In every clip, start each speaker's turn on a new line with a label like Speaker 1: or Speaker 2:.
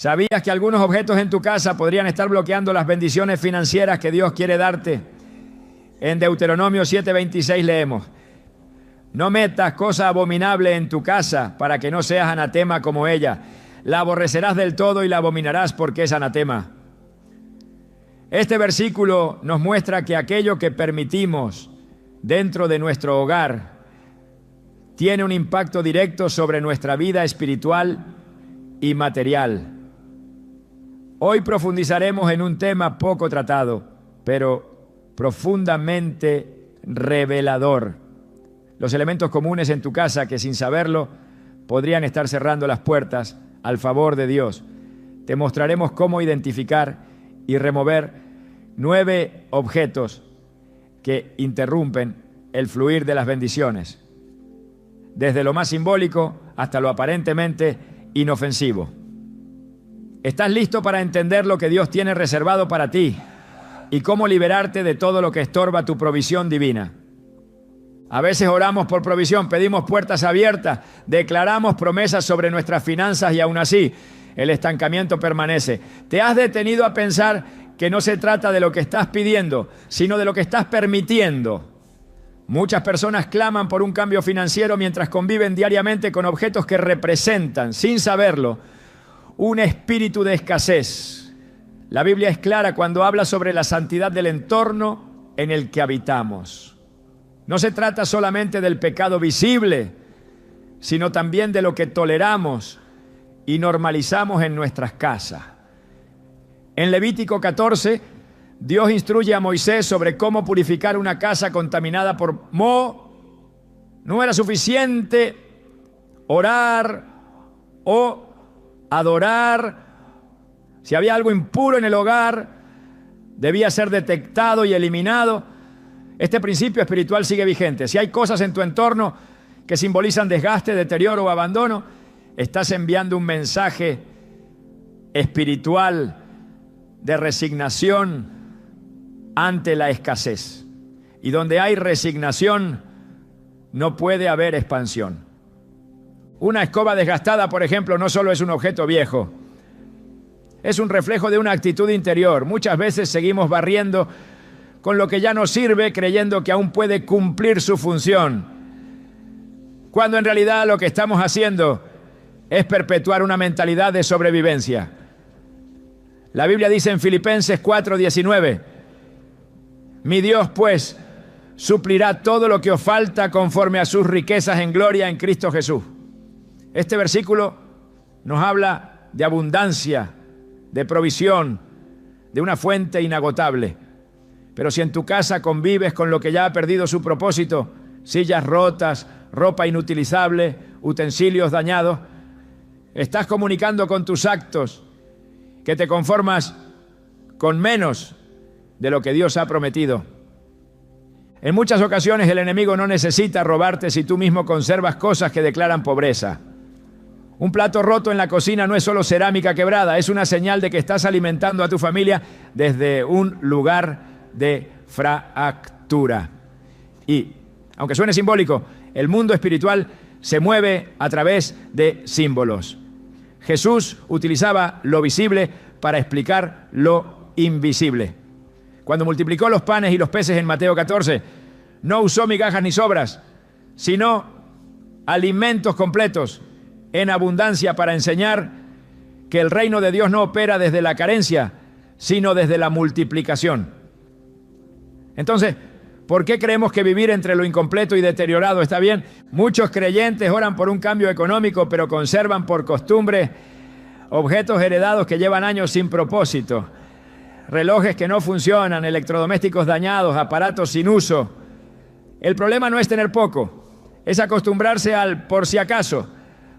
Speaker 1: ¿Sabías que algunos objetos en tu casa podrían estar bloqueando las bendiciones financieras que Dios quiere darte? En Deuteronomio 7:26 leemos: no metas cosa abominable en tu casa para que no seas anatema como ella. La aborrecerás del todo y la abominarás porque es anatema. Este versículo nos muestra que aquello que permitimos dentro de nuestro hogar tiene un impacto directo sobre nuestra vida espiritual y material. Hoy profundizaremos en un tema poco tratado, pero profundamente revelador. Los elementos comunes en tu casa que sin saberlo podrían estar cerrando las puertas al favor de Dios. Te mostraremos cómo identificar y remover 9 objetos que interrumpen el fluir de las bendiciones, desde lo más simbólico hasta lo aparentemente inofensivo. ¿Estás listo para entender lo que Dios tiene reservado para ti y cómo liberarte de todo lo que estorba tu provisión divina? A veces oramos por provisión, pedimos puertas abiertas, declaramos promesas sobre nuestras finanzas y aún así el estancamiento permanece. ¿Te has detenido a pensar que no se trata de lo que estás pidiendo, sino de lo que estás permitiendo? Muchas personas claman por un cambio financiero mientras conviven diariamente con objetos que representan, sin saberlo, un espíritu de escasez. La Biblia es clara cuando habla sobre la santidad del entorno en el que habitamos. No se trata solamente del pecado visible, sino también de lo que toleramos y normalizamos en nuestras casas. En Levítico 14, Dios instruye a Moisés sobre cómo purificar una casa contaminada por moho. No era suficiente orar o adorar. Si había algo impuro en el hogar, debía ser detectado y eliminado. Este principio espiritual sigue vigente. Si hay cosas en tu entorno que simbolizan desgaste, deterioro o abandono, estás enviando un mensaje espiritual de resignación ante la escasez. Y donde hay resignación, no puede haber expansión. Una escoba desgastada, por ejemplo, no solo es un objeto viejo, es un reflejo de una actitud interior. Muchas veces seguimos barriendo con lo que ya no sirve, creyendo que aún puede cumplir su función, cuando en realidad lo que estamos haciendo es perpetuar una mentalidad de sobrevivencia. La Biblia dice en Filipenses 4:19: mi Dios, pues, suplirá todo lo que os falta conforme a sus riquezas en gloria en Cristo Jesús. Este versículo nos habla de abundancia, de provisión, de una fuente inagotable. Pero si en tu casa convives con lo que ya ha perdido su propósito, sillas rotas, ropa inutilizable, utensilios dañados, estás comunicando con tus actos que te conformas con menos de lo que Dios ha prometido. En muchas ocasiones el enemigo no necesita robarte si tú mismo conservas cosas que declaran pobreza. Un plato roto en la cocina no es solo cerámica quebrada, es una señal de que estás alimentando a tu familia desde un lugar de fractura. Y, aunque suene simbólico, el mundo espiritual se mueve a través de símbolos. Jesús utilizaba lo visible para explicar lo invisible. Cuando multiplicó los panes y los peces en Mateo 14, no usó migajas ni sobras, sino alimentos completos en abundancia para enseñar que el reino de Dios no opera desde la carencia, sino desde la multiplicación. Entonces, ¿por qué creemos que vivir entre lo incompleto y deteriorado está bien? Muchos creyentes oran por un cambio económico, pero conservan por costumbre objetos heredados que llevan años sin propósito. Relojes que no funcionan, electrodomésticos dañados, aparatos sin uso. El problema no es tener poco, es acostumbrarse al por si acaso,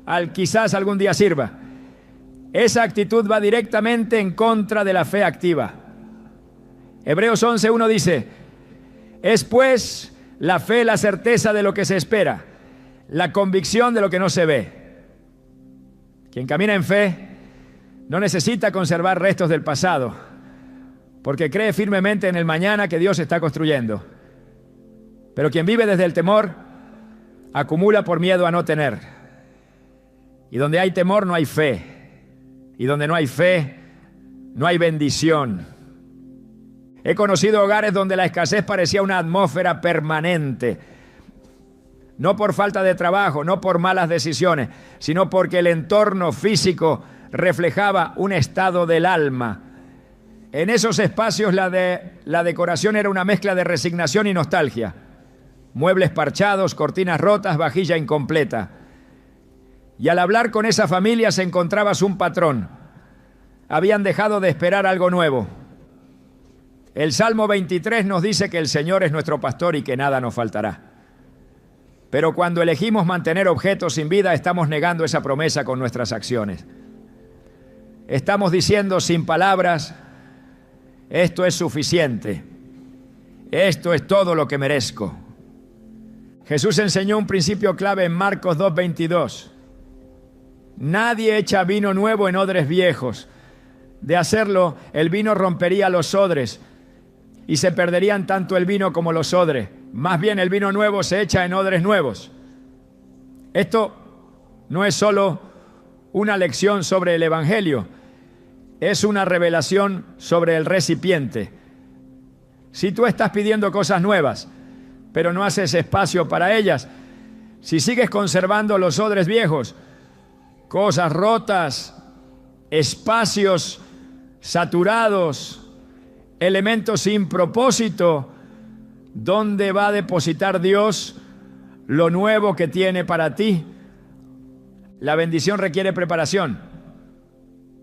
Speaker 1: al quizás algún día sirva. Esa actitud va directamente en contra de la fe activa. Hebreos 11:1 dice: es pues la fe la certeza de lo que se espera, la convicción de lo que no se ve. Quien camina en fe no necesita conservar restos del pasado, porque cree firmemente en el mañana que Dios está construyendo. Pero quien vive desde el temor, acumula por miedo a no tener. Y donde hay temor no hay fe. Y donde no hay fe, no hay bendición. He conocido hogares donde la escasez parecía una atmósfera permanente. No por falta de trabajo, no por malas decisiones, sino porque el entorno físico reflejaba un estado del alma. En esos espacios la decoración era una mezcla de resignación y nostalgia. Muebles parchados, cortinas rotas, vajilla incompleta. Y al hablar con esa familia se encontrabas un patrón. Habían dejado de esperar algo nuevo. El Salmo 23 nos dice que el Señor es nuestro pastor y que nada nos faltará. Pero cuando elegimos mantener objetos sin vida, estamos negando esa promesa con nuestras acciones. Estamos diciendo sin palabras, esto es suficiente. Esto es todo lo que merezco. Jesús enseñó un principio clave en Marcos 2:22. Nadie echa vino nuevo en odres viejos. De hacerlo, el vino rompería los odres y se perderían tanto el vino como los odres. Más bien el vino nuevo se echa en odres nuevos. Esto no es solo una lección sobre el Evangelio, es una revelación sobre el recipiente. Si tú estás pidiendo cosas nuevas, pero no haces espacio para ellas, si sigues conservando los odres viejos, cosas rotas, espacios saturados, elementos sin propósito, ¿dónde va a depositar Dios lo nuevo que tiene para ti? La bendición requiere preparación.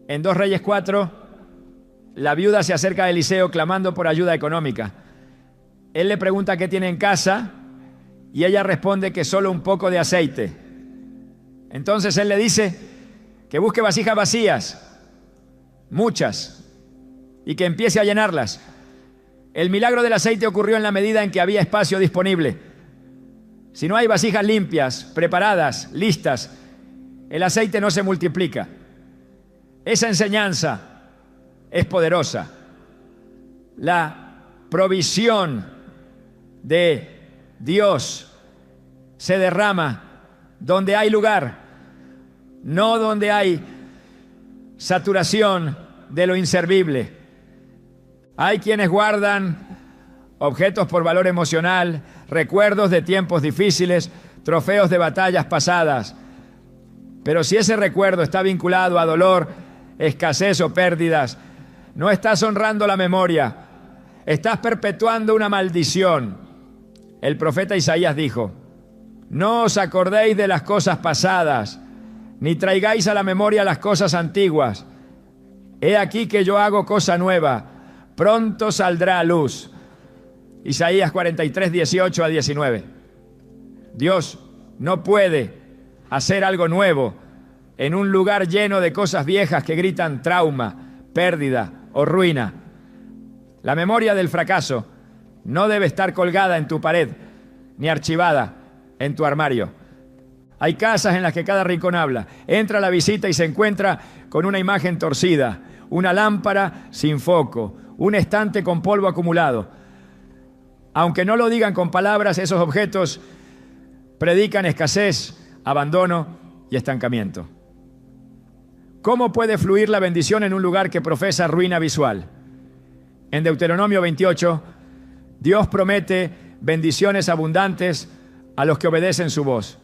Speaker 1: En 2 Reyes 4, la viuda se acerca a Eliseo clamando por ayuda económica. Él le pregunta qué tiene en casa y ella responde que solo un poco de aceite. Entonces él le dice que busque vasijas vacías, muchas, y que empiece a llenarlas. El milagro del aceite ocurrió en la medida en que había espacio disponible. Si no hay vasijas limpias, preparadas, listas, el aceite no se multiplica. Esa enseñanza es poderosa. La provisión de Dios se derrama donde hay lugar, no donde hay saturación de lo inservible. Hay quienes guardan objetos por valor emocional, recuerdos de tiempos difíciles, trofeos de batallas pasadas. Pero si ese recuerdo está vinculado a dolor, escasez o pérdidas, no estás honrando la memoria, estás perpetuando una maldición. El profeta Isaías dijo: no os acordéis de las cosas pasadas, ni traigáis a la memoria las cosas antiguas. He aquí que yo hago cosa nueva, pronto saldrá a luz. Isaías 43, 18 a 19. Dios no puede hacer algo nuevo en un lugar lleno de cosas viejas que gritan trauma, pérdida o ruina. La memoria del fracaso no debe estar colgada en tu pared, ni archivada en tu armario. Hay casas en las que cada rincón habla. Entra a la visita y se encuentra con una imagen torcida, una lámpara sin foco, un estante con polvo acumulado. Aunque no lo digan con palabras, esos objetos predican escasez, abandono y estancamiento. ¿Cómo puede fluir la bendición en un lugar que profesa ruina visual? En Deuteronomio 28, Dios promete bendiciones abundantes a los que obedecen su voz.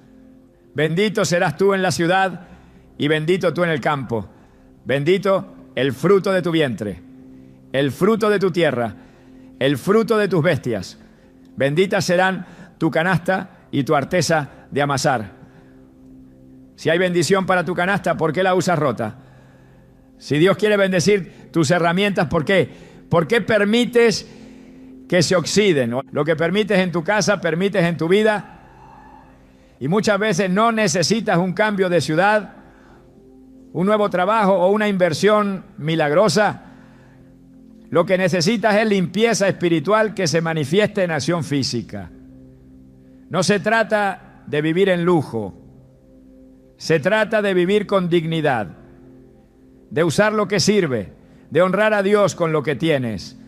Speaker 1: Bendito serás tú en la ciudad y bendito tú en el campo. Bendito el fruto de tu vientre, el fruto de tu tierra, el fruto de tus bestias. Benditas serán tu canasta y tu arteza de amasar. Si hay bendición para tu canasta, ¿por qué la usas rota? Si Dios quiere bendecir tus herramientas, ¿por qué? ¿Por qué permites que se oxiden? Lo que permites en tu casa, permites en tu vida. Y muchas veces no necesitas un cambio de ciudad, un nuevo trabajo o una inversión milagrosa. Lo que necesitas es limpieza espiritual que se manifieste en acción física. No se trata de vivir en lujo. Se trata de vivir con dignidad, de usar lo que sirve, de honrar a Dios con lo que tienes.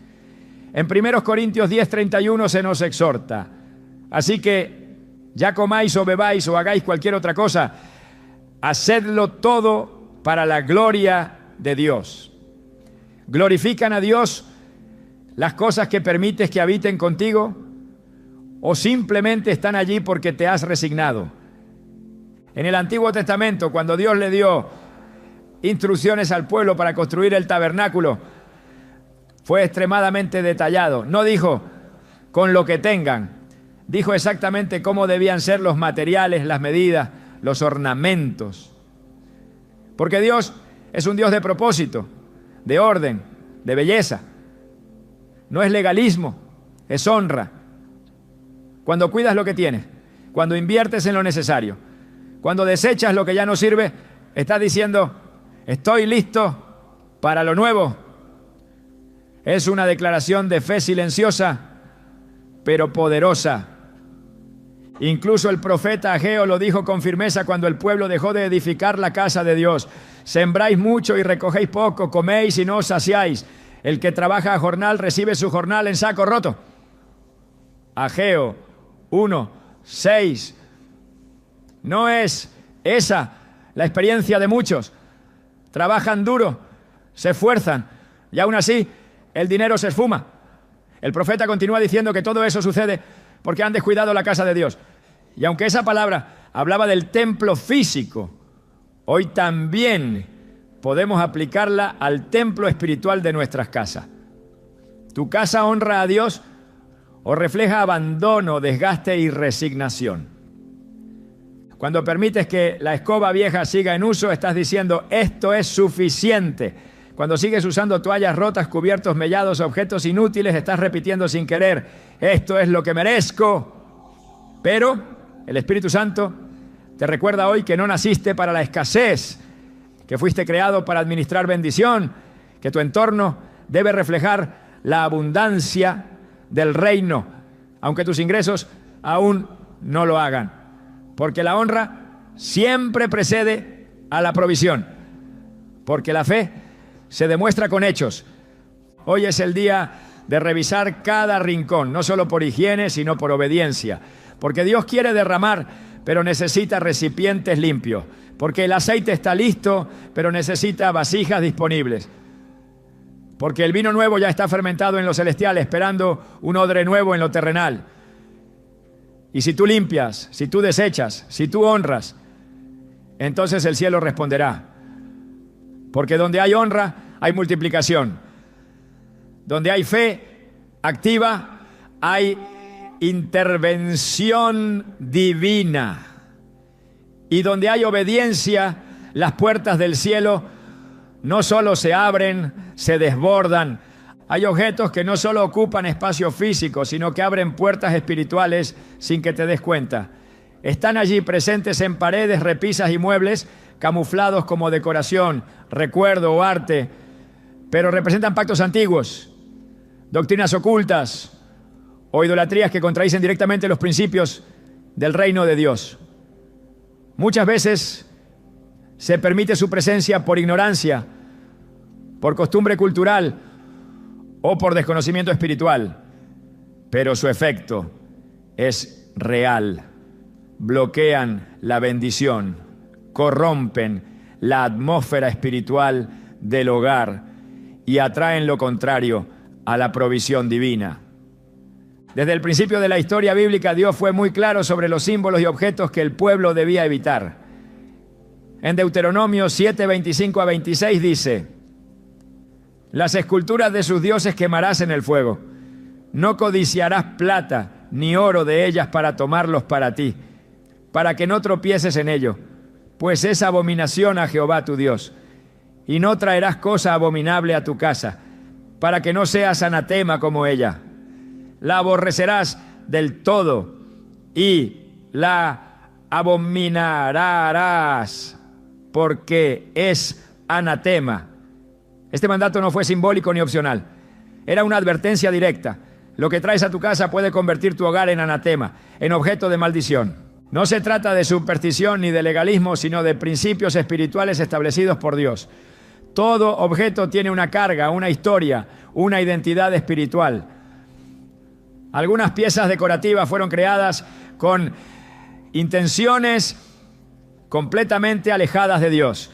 Speaker 1: En 1 Corintios 10:31 se nos exhorta: así que ya comáis o bebáis o hagáis cualquier otra cosa, hacedlo todo para la gloria de Dios. ¿Glorifican a Dios las cosas que permites que habiten contigo? ¿O simplemente están allí porque te has resignado? En el Antiguo Testamento, cuando Dios le dio instrucciones al pueblo para construir el tabernáculo, fue extremadamente detallado. No dijo con lo que tengan, dijo exactamente cómo debían ser los materiales, las medidas, los ornamentos. Porque Dios es un Dios de propósito, de orden, de belleza. No es legalismo, es honra. Cuando cuidas lo que tienes, cuando inviertes en lo necesario, cuando desechas lo que ya no sirve, estás diciendo, estoy listo para lo nuevo. Es una declaración de fe silenciosa, pero poderosa. Incluso el profeta Ageo lo dijo con firmeza cuando el pueblo dejó de edificar la casa de Dios. Sembráis mucho y recogéis poco, coméis y no os saciáis. El que trabaja a jornal recibe su jornal en saco roto. Ageo 1:6. No es esa la experiencia de muchos. Trabajan duro, se esfuerzan y aún así el dinero se esfuma. El profeta continúa diciendo que todo eso sucede porque han descuidado la casa de Dios. Y aunque esa palabra hablaba del templo físico, hoy también podemos aplicarla al templo espiritual de nuestras casas. ¿Tu casa honra a Dios o refleja abandono, desgaste y resignación? Cuando permites que la escoba vieja siga en uso, estás diciendo, esto es suficiente. Cuando sigues usando toallas rotas, cubiertos mellados, objetos inútiles, estás repitiendo sin querer, esto es lo que merezco. Pero el Espíritu Santo te recuerda hoy que no naciste para la escasez, que fuiste creado para administrar bendición, que tu entorno debe reflejar la abundancia del reino, aunque tus ingresos aún no lo hagan. Porque la honra siempre precede a la provisión. Porque la fe se demuestra con hechos. Hoy es el día de revisar cada rincón, no solo por higiene, sino por obediencia. Porque Dios quiere derramar, pero necesita recipientes limpios. Porque el aceite está listo, pero necesita vasijas disponibles. Porque el vino nuevo ya está fermentado en lo celestial, esperando un odre nuevo en lo terrenal. Y si tú limpias, si tú desechas, si tú honras, entonces el cielo responderá. Porque donde hay honra, hay multiplicación. Donde hay fe activa, hay intervención divina. Y donde hay obediencia, las puertas del cielo no solo se abren, se desbordan. Hay objetos que no solo ocupan espacio físico, sino que abren puertas espirituales sin que te des cuenta. Están allí presentes en paredes, repisas y muebles, camuflados como decoración, recuerdo o arte, pero representan pactos antiguos, doctrinas ocultas o idolatrías que contradicen directamente los principios del reino de Dios. Muchas veces se permite su presencia por ignorancia, por costumbre cultural o por desconocimiento espiritual, pero su efecto es real. Bloquean la bendición, corrompen la atmósfera espiritual del hogar y atraen lo contrario a la provisión divina. Desde el principio de la historia bíblica, Dios fue muy claro sobre los símbolos y objetos que el pueblo debía evitar. En Deuteronomio 7:25-26 dice: las esculturas de sus dioses quemarás en el fuego. No codiciarás plata ni oro de ellas para tomarlos para ti, para que no tropieces en ello, pues es abominación a Jehová tu Dios. Y no traerás cosa abominable a tu casa, para que no seas anatema como ella. La aborrecerás del todo y la abominarás, porque es anatema. Este mandato no fue simbólico ni opcional. Era una advertencia directa. Lo que traes a tu casa puede convertir tu hogar en anatema, en objeto de maldición. No se trata de superstición ni de legalismo, sino de principios espirituales establecidos por Dios. Todo objeto tiene una carga, una historia, una identidad espiritual. Algunas piezas decorativas fueron creadas con intenciones completamente alejadas de Dios.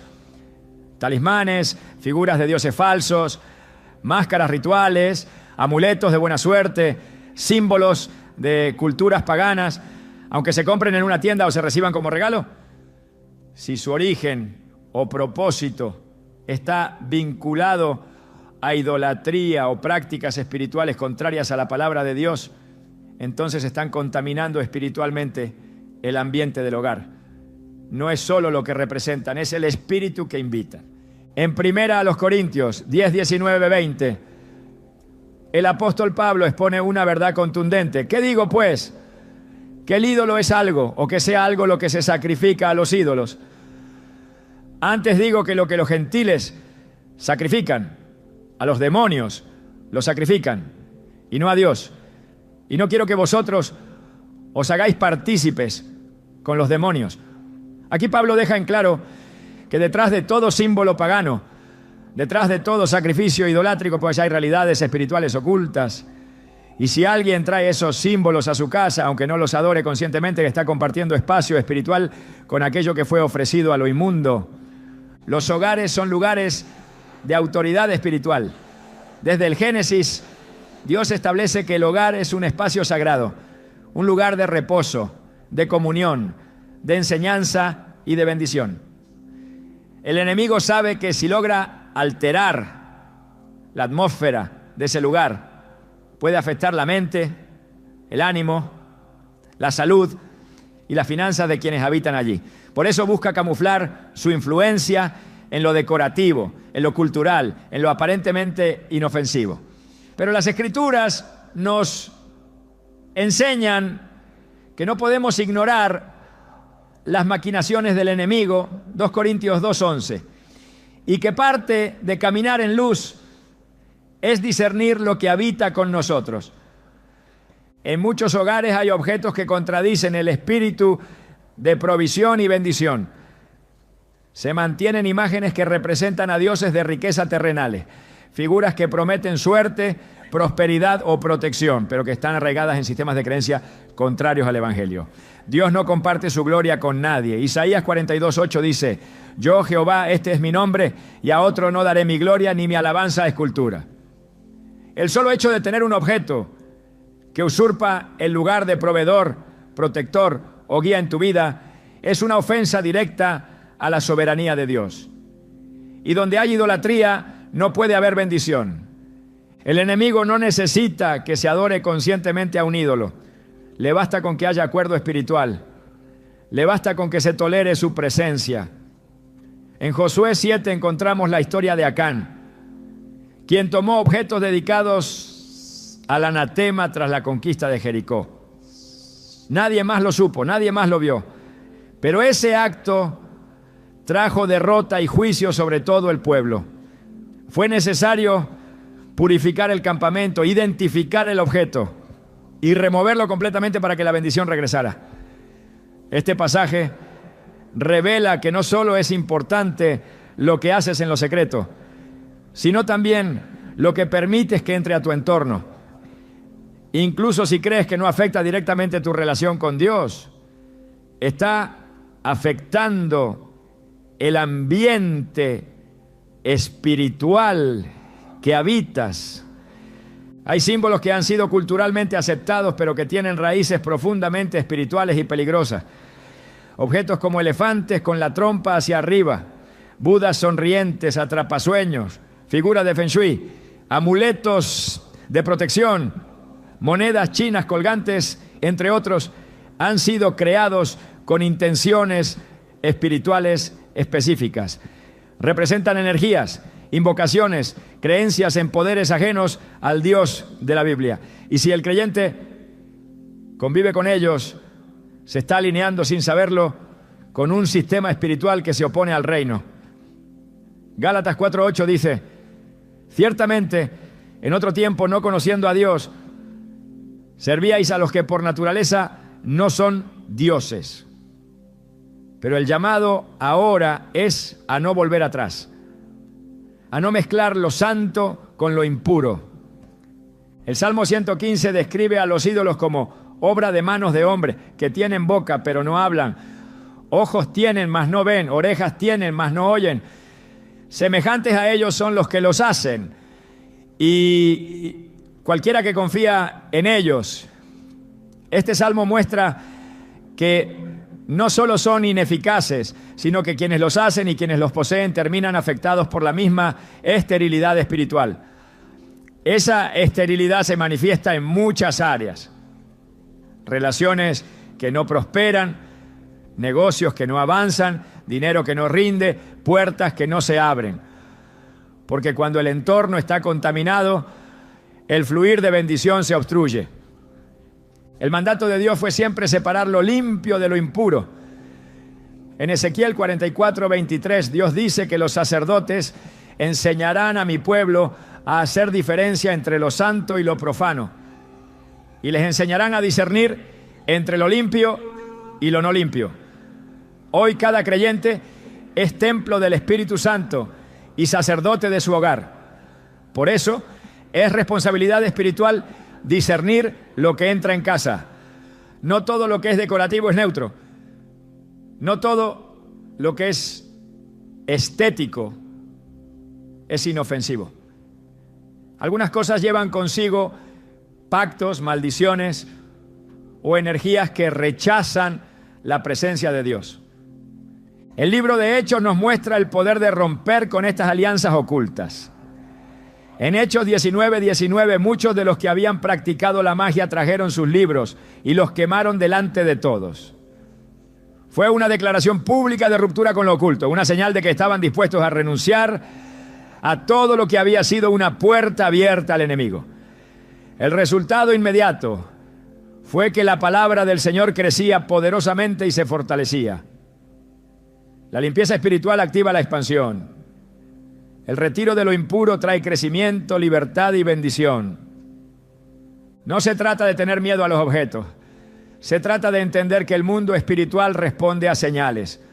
Speaker 1: Talismanes, figuras de dioses falsos, máscaras rituales, amuletos de buena suerte, símbolos de culturas paganas, aunque se compren en una tienda o se reciban como regalo. Si su origen o propósito está vinculado a idolatría o prácticas espirituales contrarias a la palabra de Dios, entonces están contaminando espiritualmente el ambiente del hogar. No es solo lo que representan, es el espíritu que invitan. En 1 Corintios 10, 19, 20, el apóstol Pablo expone una verdad contundente. ¿Qué digo pues? ¿Que el ídolo es algo o que sea algo lo que se sacrifica a los ídolos? Antes digo que lo que los gentiles sacrifican, a los demonios los sacrifican y no a Dios. Y no quiero que vosotros os hagáis partícipes con los demonios. Aquí Pablo deja en claro que detrás de todo símbolo pagano, detrás de todo sacrificio idolátrico, pues hay realidades espirituales ocultas. Y si alguien trae esos símbolos a su casa, aunque no los adore conscientemente, que está compartiendo espacio espiritual con aquello que fue ofrecido a lo inmundo. Los hogares son lugares de autoridad espiritual. Desde el Génesis, Dios establece que el hogar es un espacio sagrado, un lugar de reposo, de comunión, de enseñanza y de bendición. El enemigo sabe que si logra alterar la atmósfera de ese lugar, puede afectar la mente, el ánimo, la salud y las finanzas de quienes habitan allí. Por eso busca camuflar su influencia en lo decorativo, en lo cultural, en lo aparentemente inofensivo. Pero las Escrituras nos enseñan que no podemos ignorar las maquinaciones del enemigo, 2 Corintios 2:11, y que parte de caminar en luz es discernir lo que habita con nosotros. En muchos hogares hay objetos que contradicen el espíritu de provisión y bendición. Se mantienen imágenes que representan a dioses de riqueza terrenales, figuras que prometen suerte, prosperidad o protección, pero que están arraigadas en sistemas de creencia contrarios al Evangelio. Dios no comparte su gloria con nadie. Isaías 42:8 dice: yo, Jehová, este es mi nombre, y a otro no daré mi gloria ni mi alabanza a escultura. El solo hecho de tener un objeto que usurpa el lugar de proveedor, protector o guía en tu vida es una ofensa directa a la soberanía de Dios. Y donde hay idolatría no puede haber bendición. El enemigo no necesita que se adore conscientemente a un ídolo. Le basta con que haya acuerdo espiritual. Le basta con que se tolere su presencia. En Josué 7 encontramos la historia de Acán, quien tomó objetos dedicados al anatema tras la conquista de Jericó. Nadie más lo supo, nadie más lo vio. Pero ese acto trajo derrota y juicio sobre todo el pueblo. Fue necesario purificar el campamento, identificar el objeto y removerlo completamente para que la bendición regresara. Este pasaje revela que no solo es importante lo que haces en lo secreto, sino también lo que permites que entre a tu entorno. Incluso si crees que no afecta directamente tu relación con Dios, está afectando el ambiente espiritual que habitas. Hay símbolos que han sido culturalmente aceptados, pero que tienen raíces profundamente espirituales y peligrosas. Objetos como elefantes con la trompa hacia arriba, budas sonrientes, atrapasueños, figuras de Feng Shui, amuletos de protección, monedas chinas colgantes, entre otros, han sido creados con intenciones espirituales específicas. Representan energías, invocaciones, creencias en poderes ajenos al Dios de la Biblia. Y si el creyente convive con ellos, se está alineando sin saberlo con un sistema espiritual que se opone al reino. Gálatas 4:8 dice: ciertamente, en otro tiempo, no conociendo a Dios, servíais a los que por naturaleza no son dioses. Pero el llamado ahora es a no volver atrás, a no mezclar lo santo con lo impuro. El Salmo 115 describe a los ídolos como obra de manos de hombres que tienen boca pero no hablan, ojos tienen mas no ven, orejas tienen mas no oyen, semejantes a ellos son los que los hacen, y cualquiera que confía en ellos. Este salmo muestra que no solo son ineficaces, sino que quienes los hacen y quienes los poseen terminan afectados por la misma esterilidad espiritual. Esa esterilidad se manifiesta en muchas áreas: relaciones que no prosperan, negocios que no avanzan, dinero que no rinde, puertas que no se abren. Porque cuando el entorno está contaminado, el fluir de bendición se obstruye. El mandato de Dios fue siempre separar lo limpio de lo impuro. En Ezequiel 44:23, Dios dice que los sacerdotes enseñarán a mi pueblo a hacer diferencia entre lo santo y lo profano, y les enseñarán a discernir entre lo limpio y lo no limpio. Hoy cada creyente es templo del Espíritu Santo y sacerdote de su hogar. Por eso es responsabilidad espiritual discernir lo que entra en casa. No todo lo que es decorativo es neutro. No todo lo que es estético es inofensivo. Algunas cosas llevan consigo pactos, maldiciones o energías que rechazan la presencia de Dios. El libro de Hechos nos muestra el poder de romper con estas alianzas ocultas. En Hechos 19:19, muchos de los que habían practicado la magia trajeron sus libros y los quemaron delante de todos. Fue una declaración pública de ruptura con lo oculto, una señal de que estaban dispuestos a renunciar a todo lo que había sido una puerta abierta al enemigo. El resultado inmediato fue que la palabra del Señor crecía poderosamente y se fortalecía. La limpieza espiritual activa la expansión. El retiro de lo impuro trae crecimiento, libertad y bendición. No se trata de tener miedo a los objetos. Se trata de entender que el mundo espiritual responde a señales.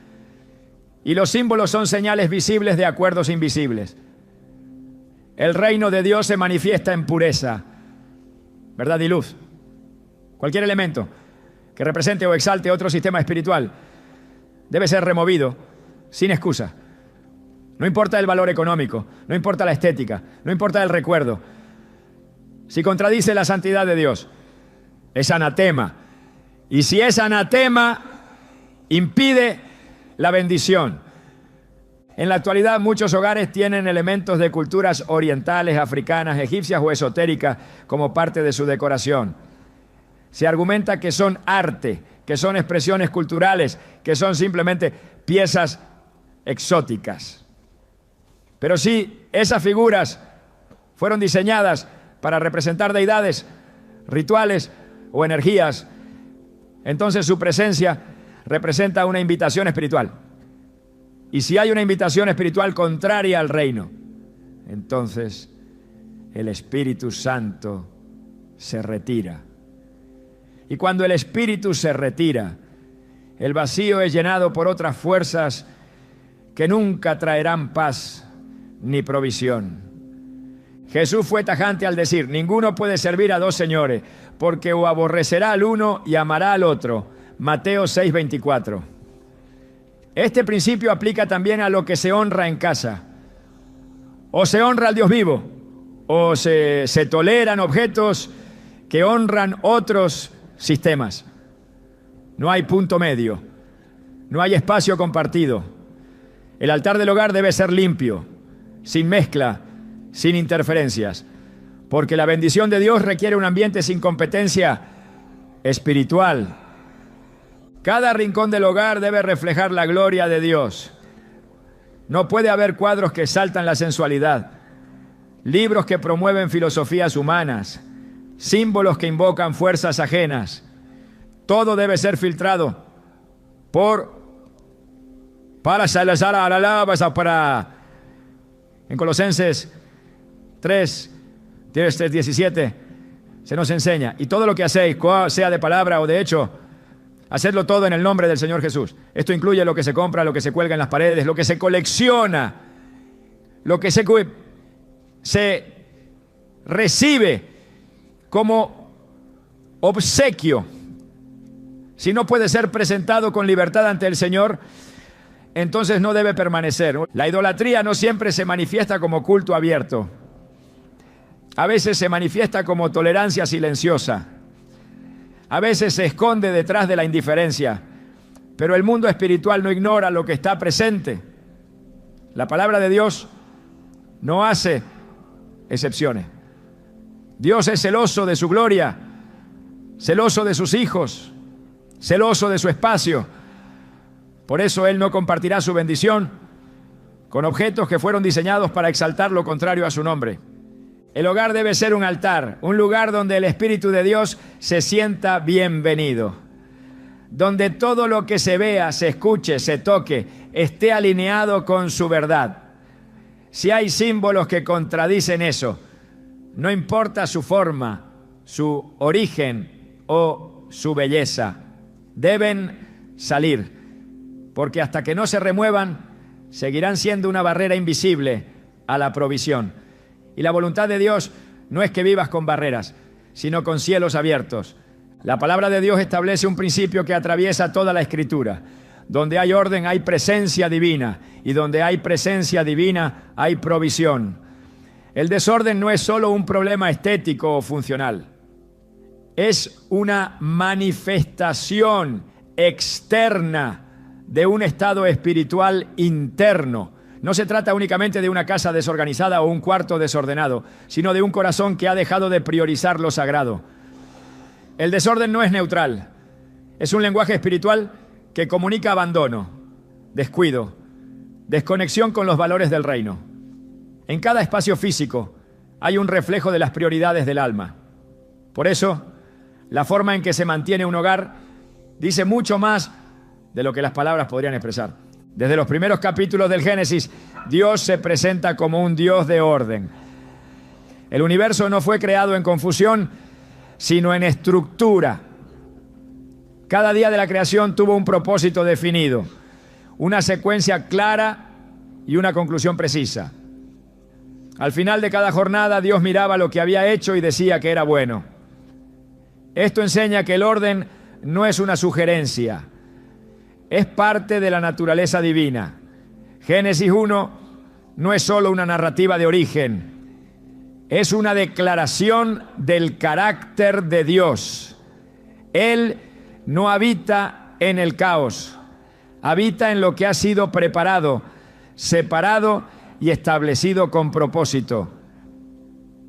Speaker 1: Y los símbolos son señales visibles de acuerdos invisibles. El reino de Dios se manifiesta en pureza, verdad y luz. Cualquier elemento que represente o exalte otro sistema espiritual debe ser removido sin excusa. No importa el valor económico, no importa la estética, no importa el recuerdo. Si contradice la santidad de Dios, es anatema. Y si es anatema, impide la bendición. En la actualidad, muchos hogares tienen elementos de culturas orientales, africanas, egipcias o esotéricas como parte de su decoración. Se argumenta que son arte, que son expresiones culturales, que son simplemente piezas exóticas. Pero si esas figuras fueron diseñadas para representar deidades, rituales o energías, entonces su presencia representa una invitación espiritual. Y si hay una invitación espiritual contraria al reino, entonces el Espíritu Santo se retira. Y cuando el Espíritu se retira, el vacío es llenado por otras fuerzas que nunca traerán paz ni provisión. Jesús fue tajante al decir: ninguno puede servir a dos señores, porque o aborrecerá al uno y amará al otro. Mateo 6:24. Este principio aplica también a lo que se honra en casa. O se honra al Dios vivo, o se toleran objetos que honran otros sistemas. No hay punto medio, no hay espacio compartido. El altar del hogar debe ser limpio, sin mezcla, sin interferencias, porque la bendición de Dios requiere un ambiente sin competencia espiritual. Cada rincón del hogar debe reflejar la gloria de Dios. No puede haber cuadros que exaltan la sensualidad, libros que promueven filosofías humanas, símbolos que invocan fuerzas ajenas. Todo debe ser filtrado en Colosenses 3:17 se nos enseña: y todo lo que hacéis, sea de palabra o de hecho, hacedlo todo en el nombre del Señor Jesús. Esto incluye lo que se compra, lo que se cuelga en las paredes, lo que se colecciona, lo que se recibe como obsequio. Si no puede ser presentado con libertad ante el Señor, entonces no debe permanecer. La idolatría no siempre se manifiesta como culto abierto. A veces se manifiesta como tolerancia silenciosa. A veces se esconde detrás de la indiferencia. Pero el mundo espiritual no ignora lo que está presente. La palabra de Dios no hace excepciones. Dios es celoso de su gloria, celoso de sus hijos, celoso de su espacio. Por eso Él no compartirá su bendición con objetos que fueron diseñados para exaltar lo contrario a su nombre. El hogar debe ser un altar, un lugar donde el Espíritu de Dios se sienta bienvenido, donde todo lo que se vea, se escuche, se toque, esté alineado con su verdad. Si hay símbolos que contradicen eso, no importa su forma, su origen o su belleza, deben salir, porque hasta que no se remuevan, seguirán siendo una barrera invisible a la provisión. Y la voluntad de Dios no es que vivas con barreras, sino con cielos abiertos. La palabra de Dios establece un principio que atraviesa toda la Escritura. Donde hay orden hay presencia divina, y donde hay presencia divina hay provisión. El desorden no es solo un problema estético o funcional, es una manifestación externa de un estado espiritual interno. No se trata únicamente de una casa desorganizada o un cuarto desordenado, sino de un corazón que ha dejado de priorizar lo sagrado. El desorden no es neutral, es un lenguaje espiritual que comunica abandono, descuido, desconexión con los valores del reino. En cada espacio físico hay un reflejo de las prioridades del alma. Por eso, la forma en que se mantiene un hogar dice mucho más de lo que las palabras podrían expresar. Desde los primeros capítulos del Génesis, Dios se presenta como un Dios de orden. El universo no fue creado en confusión, sino en estructura. Cada día de la creación tuvo un propósito definido, una secuencia clara y una conclusión precisa. Al final de cada jornada, Dios miraba lo que había hecho y decía que era bueno. Esto enseña que el orden no es una sugerencia, es parte de la naturaleza divina. Génesis 1 no es solo una narrativa de origen, es una declaración del carácter de Dios. Él no habita en el caos, habita en lo que ha sido preparado, separado y establecido con propósito.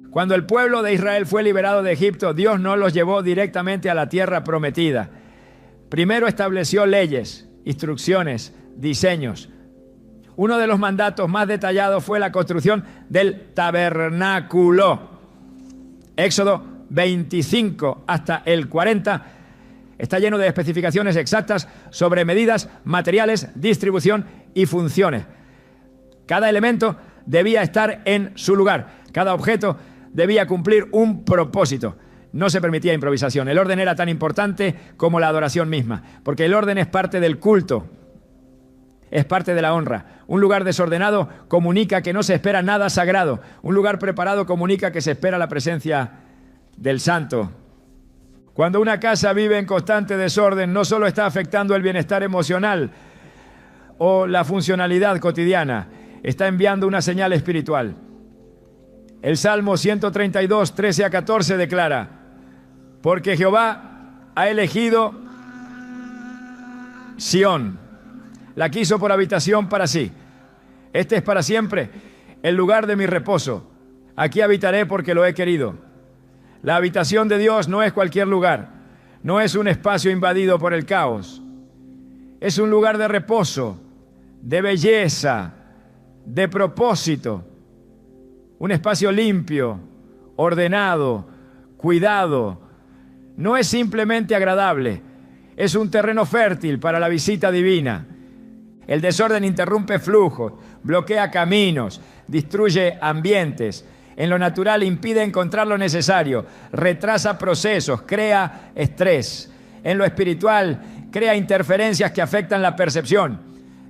Speaker 1: Cuando el pueblo de Israel fue liberado de Egipto, Dios no los llevó directamente a la tierra prometida. Primero estableció leyes, instrucciones, diseños. Uno de los mandatos más detallados fue la construcción del tabernáculo. Éxodo 25 hasta el 40 está lleno de especificaciones exactas sobre medidas, materiales, distribución y funciones. Cada elemento debía estar en su lugar. Cada objeto debía cumplir un propósito. No se permitía improvisación. El orden era tan importante como la adoración misma, porque el orden es parte del culto, es parte de la honra. Un lugar desordenado comunica que no se espera nada sagrado. Un lugar preparado comunica que se espera la presencia del Santo. Cuando una casa vive en constante desorden, no solo está afectando el bienestar emocional o la funcionalidad cotidiana, está enviando una señal espiritual. El Salmo 132, 13 a 14 declara: porque Jehová ha elegido Sión, la quiso por habitación para sí. Este es para siempre el lugar de mi reposo. Aquí habitaré porque lo he querido. La habitación de Dios no es cualquier lugar, no es un espacio invadido por el caos. Es un lugar de reposo, de belleza, de propósito. Un espacio limpio, ordenado, cuidado. No es simplemente agradable, es un terreno fértil para la visita divina. El desorden interrumpe flujos, bloquea caminos, destruye ambientes. En lo natural impide encontrar lo necesario, retrasa procesos, crea estrés. En lo espiritual crea interferencias que afectan la percepción,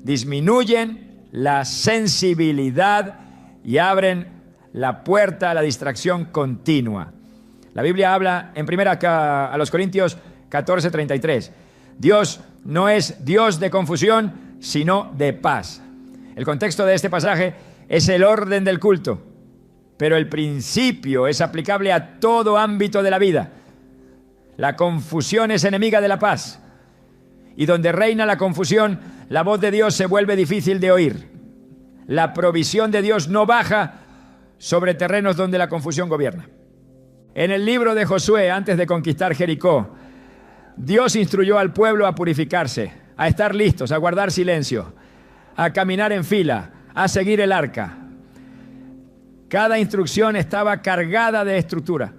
Speaker 1: disminuyen la sensibilidad y abren la puerta a la distracción continua. La Biblia habla en 1 a los Corintios 14:33. Dios no es Dios de confusión, sino de paz. El contexto de este pasaje es el orden del culto, pero el principio es aplicable a todo ámbito de la vida. La confusión es enemiga de la paz, y donde reina la confusión, la voz de Dios se vuelve difícil de oír. La provisión de Dios no baja sobre terrenos donde la confusión gobierna. En el libro de Josué, antes de conquistar Jericó, Dios instruyó al pueblo a purificarse, a estar listos, a guardar silencio, a caminar en fila, a seguir el arca. Cada instrucción estaba cargada de estructura.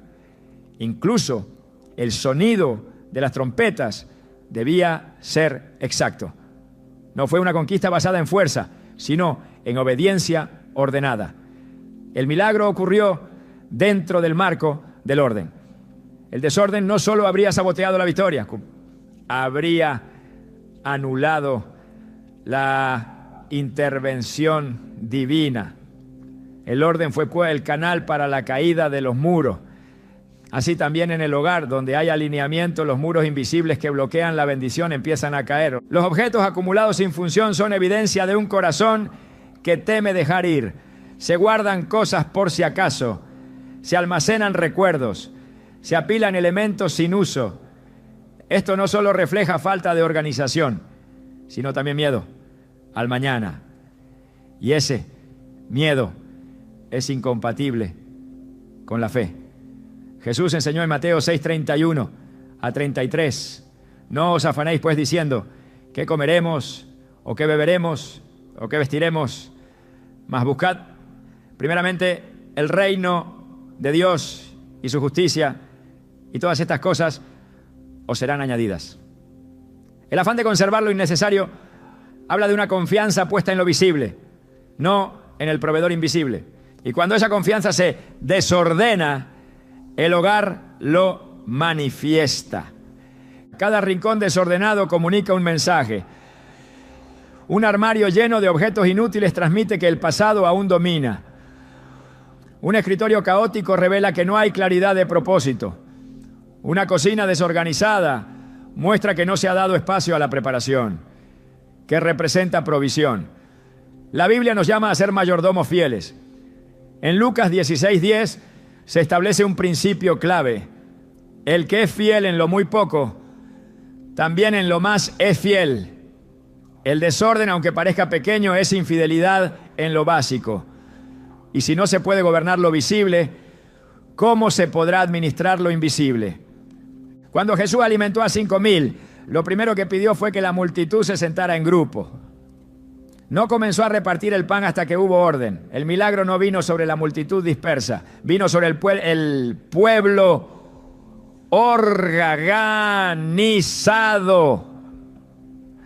Speaker 1: Incluso el sonido de las trompetas debía ser exacto. No fue una conquista basada en fuerza, sino en obediencia ordenada. El milagro ocurrió dentro del marco del orden. El desorden no solo habría saboteado la victoria, habría anulado la intervención divina. El orden fue el canal para la caída de los muros. Así también en el hogar, donde hay alineamiento, los muros invisibles que bloquean la bendición empiezan a caer. Los objetos acumulados sin función son evidencia de un corazón que teme dejar ir. Se guardan cosas por si acaso, se almacenan recuerdos, se apilan elementos sin uso. Esto no solo refleja falta de organización, sino también miedo al mañana. Y ese miedo es incompatible con la fe. Jesús enseñó en Mateo 6:31 a 33. No os afanéis pues diciendo, ¿qué comeremos? ¿O qué beberemos? ¿O qué vestiremos? Mas buscad primeramente el reino de Dios y su justicia, y todas estas cosas os serán añadidas. El afán de conservar lo innecesario habla de una confianza puesta en lo visible, no en el proveedor invisible. Y cuando esa confianza se desordena, el hogar lo manifiesta. Cada rincón desordenado comunica un mensaje. Un armario lleno de objetos inútiles transmite que el pasado aún domina. Un escritorio caótico revela que no hay claridad de propósito. Una cocina desorganizada muestra que no se ha dado espacio a la preparación, que representa provisión. La Biblia nos llama a ser mayordomos fieles. En Lucas 16:10 se establece un principio clave. El que es fiel en lo muy poco, también en lo más es fiel. El desorden, aunque parezca pequeño, es infidelidad en lo básico. Y si no se puede gobernar lo visible, ¿cómo se podrá administrar lo invisible? Cuando Jesús alimentó a 5,000, lo primero que pidió fue que la multitud se sentara en grupo. No comenzó a repartir el pan hasta que hubo orden. El milagro no vino sobre la multitud dispersa, vino sobre el pueblo organizado.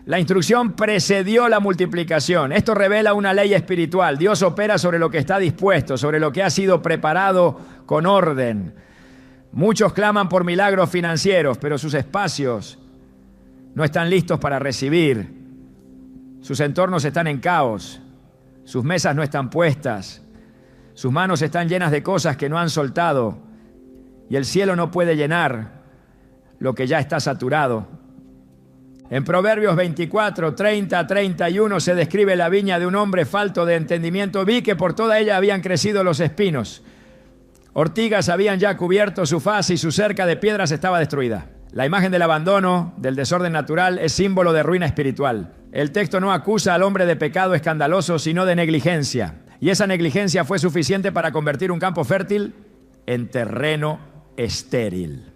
Speaker 1: La instrucción precedió la multiplicación. Esto revela una ley espiritual. Dios opera sobre lo que está dispuesto, sobre lo que ha sido preparado con orden. Muchos claman por milagros financieros, pero sus espacios no están listos para recibir. Sus entornos están en caos. Sus mesas no están puestas. Sus manos están llenas de cosas que no han soltado. Y el cielo no puede llenar lo que ya está saturado. En Proverbios 24, 30, 31 se describe la viña de un hombre falto de entendimiento. Vi que por toda ella habían crecido los espinos. Ortigas habían ya cubierto su faz y su cerca de piedras estaba destruida. La imagen del abandono, del desorden natural, es símbolo de ruina espiritual. El texto no acusa al hombre de pecado escandaloso, sino de negligencia. Y esa negligencia fue suficiente para convertir un campo fértil en terreno estéril.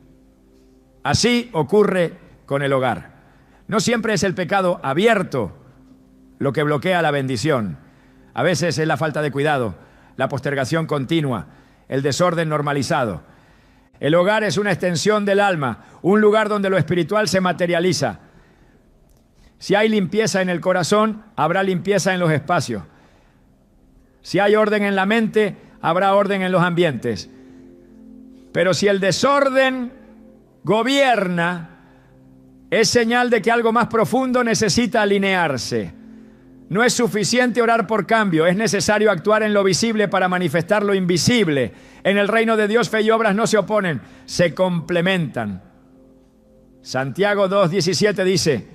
Speaker 1: Así ocurre con el hogar. No siempre es el pecado abierto lo que bloquea la bendición. A veces es la falta de cuidado, la postergación continua, el desorden normalizado. El hogar es una extensión del alma, un lugar donde lo espiritual se materializa. Si hay limpieza en el corazón, habrá limpieza en los espacios. Si hay orden en la mente, habrá orden en los ambientes. Pero si el desorden gobierna, es señal de que algo más profundo necesita alinearse. No es suficiente orar por cambio, es necesario actuar en lo visible para manifestar lo invisible. En el reino de Dios, fe y obras no se oponen, se complementan. Santiago 2:17 dice: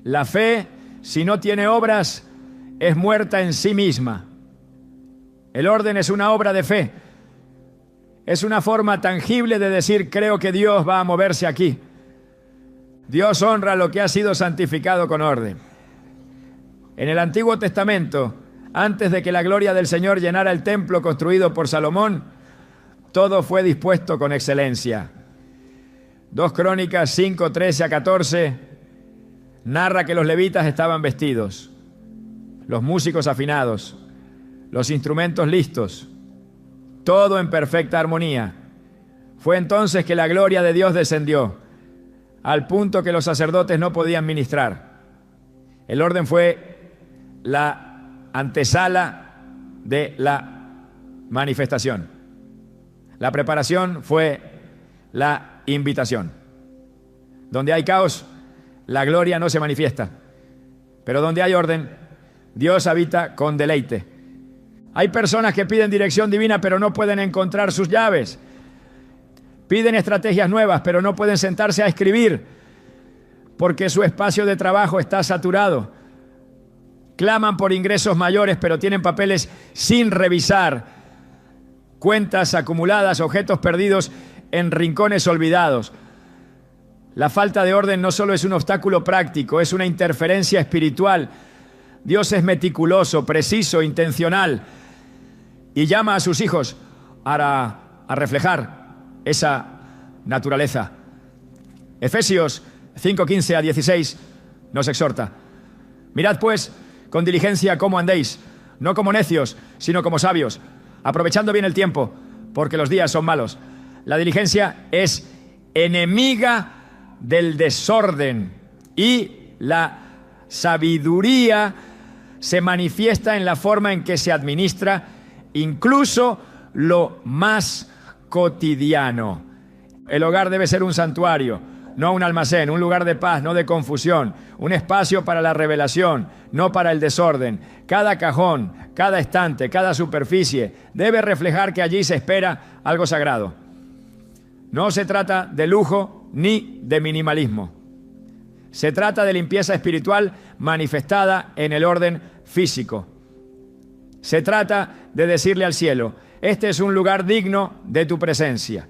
Speaker 1: la fe si no tiene obras, es muerta en sí misma. El orden es una obra de fe. Es una forma tangible de decir, creo que Dios va a moverse aquí. Dios honra lo que ha sido santificado con orden. En el Antiguo Testamento, antes de que la gloria del Señor llenara el templo construido por Salomón, todo fue dispuesto con excelencia. 2 Crónicas 5, 13 a 14 narra que los levitas estaban vestidos, los músicos afinados, los instrumentos listos, todo en perfecta armonía. Fue entonces que la gloria de Dios descendió, al punto que los sacerdotes no podían ministrar. El orden fue la antesala de la manifestación. La preparación fue la invitación. Donde hay caos, la gloria no se manifiesta. Pero donde hay orden, Dios habita con deleite. Hay personas que piden dirección divina, pero no pueden encontrar sus llaves. Piden estrategias nuevas, pero no pueden sentarse a escribir, porque su espacio de trabajo está saturado. Claman por ingresos mayores, pero tienen papeles sin revisar, cuentas acumuladas, objetos perdidos en rincones olvidados. La falta de orden no solo es un obstáculo práctico, es una interferencia espiritual. Dios es meticuloso, preciso, intencional, y llama a sus hijos a reflejar esa naturaleza. Efesios 5:15 a 16 nos exhorta: mirad pues con diligencia cómo andéis, no como necios, sino como sabios, aprovechando bien el tiempo, porque los días son malos. La diligencia es enemiga del desorden, y la sabiduría se manifiesta en la forma en que se administra incluso lo más cotidiano. El hogar debe ser un santuario, no un almacén, un lugar de paz, no de confusión, un espacio para la revelación, no para el desorden. Cada cajón, cada estante, cada superficie debe reflejar que allí se espera algo sagrado. No se trata de lujo ni de minimalismo. Se trata de limpieza espiritual manifestada en el orden físico. Se trata de decirle al cielo: este es un lugar digno de tu presencia.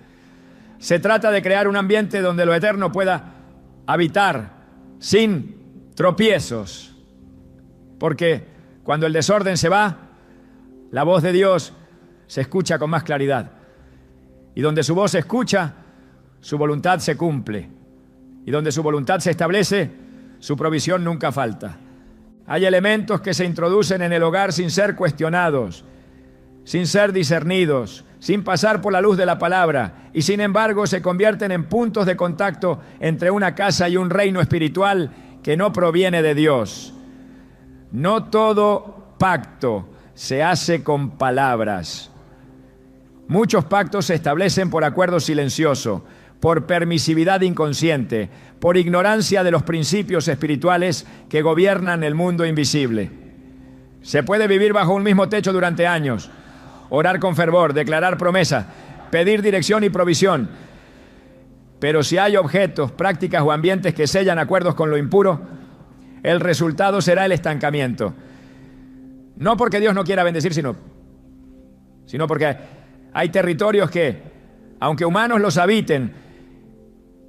Speaker 1: Se trata de crear un ambiente donde lo eterno pueda habitar sin tropiezos. Porque cuando el desorden se va, la voz de Dios se escucha con más claridad. Y donde su voz se escucha, su voluntad se cumple. Y donde su voluntad se establece, su provisión nunca falta. Hay elementos que se introducen en el hogar sin ser cuestionados, sin ser discernidos, sin pasar por la luz de la palabra, y sin embargo se convierten en puntos de contacto entre una casa y un reino espiritual que no proviene de Dios. No todo pacto se hace con palabras. Muchos pactos se establecen por acuerdo silencioso, por permisividad inconsciente, por ignorancia de los principios espirituales que gobiernan el mundo invisible. Se puede vivir bajo un mismo techo durante años, orar con fervor, declarar promesa, pedir dirección y provisión. Pero si hay objetos, prácticas o ambientes que sellan acuerdos con lo impuro, el resultado será el estancamiento. No porque Dios no quiera bendecir, sino porque hay territorios que, aunque humanos los habiten,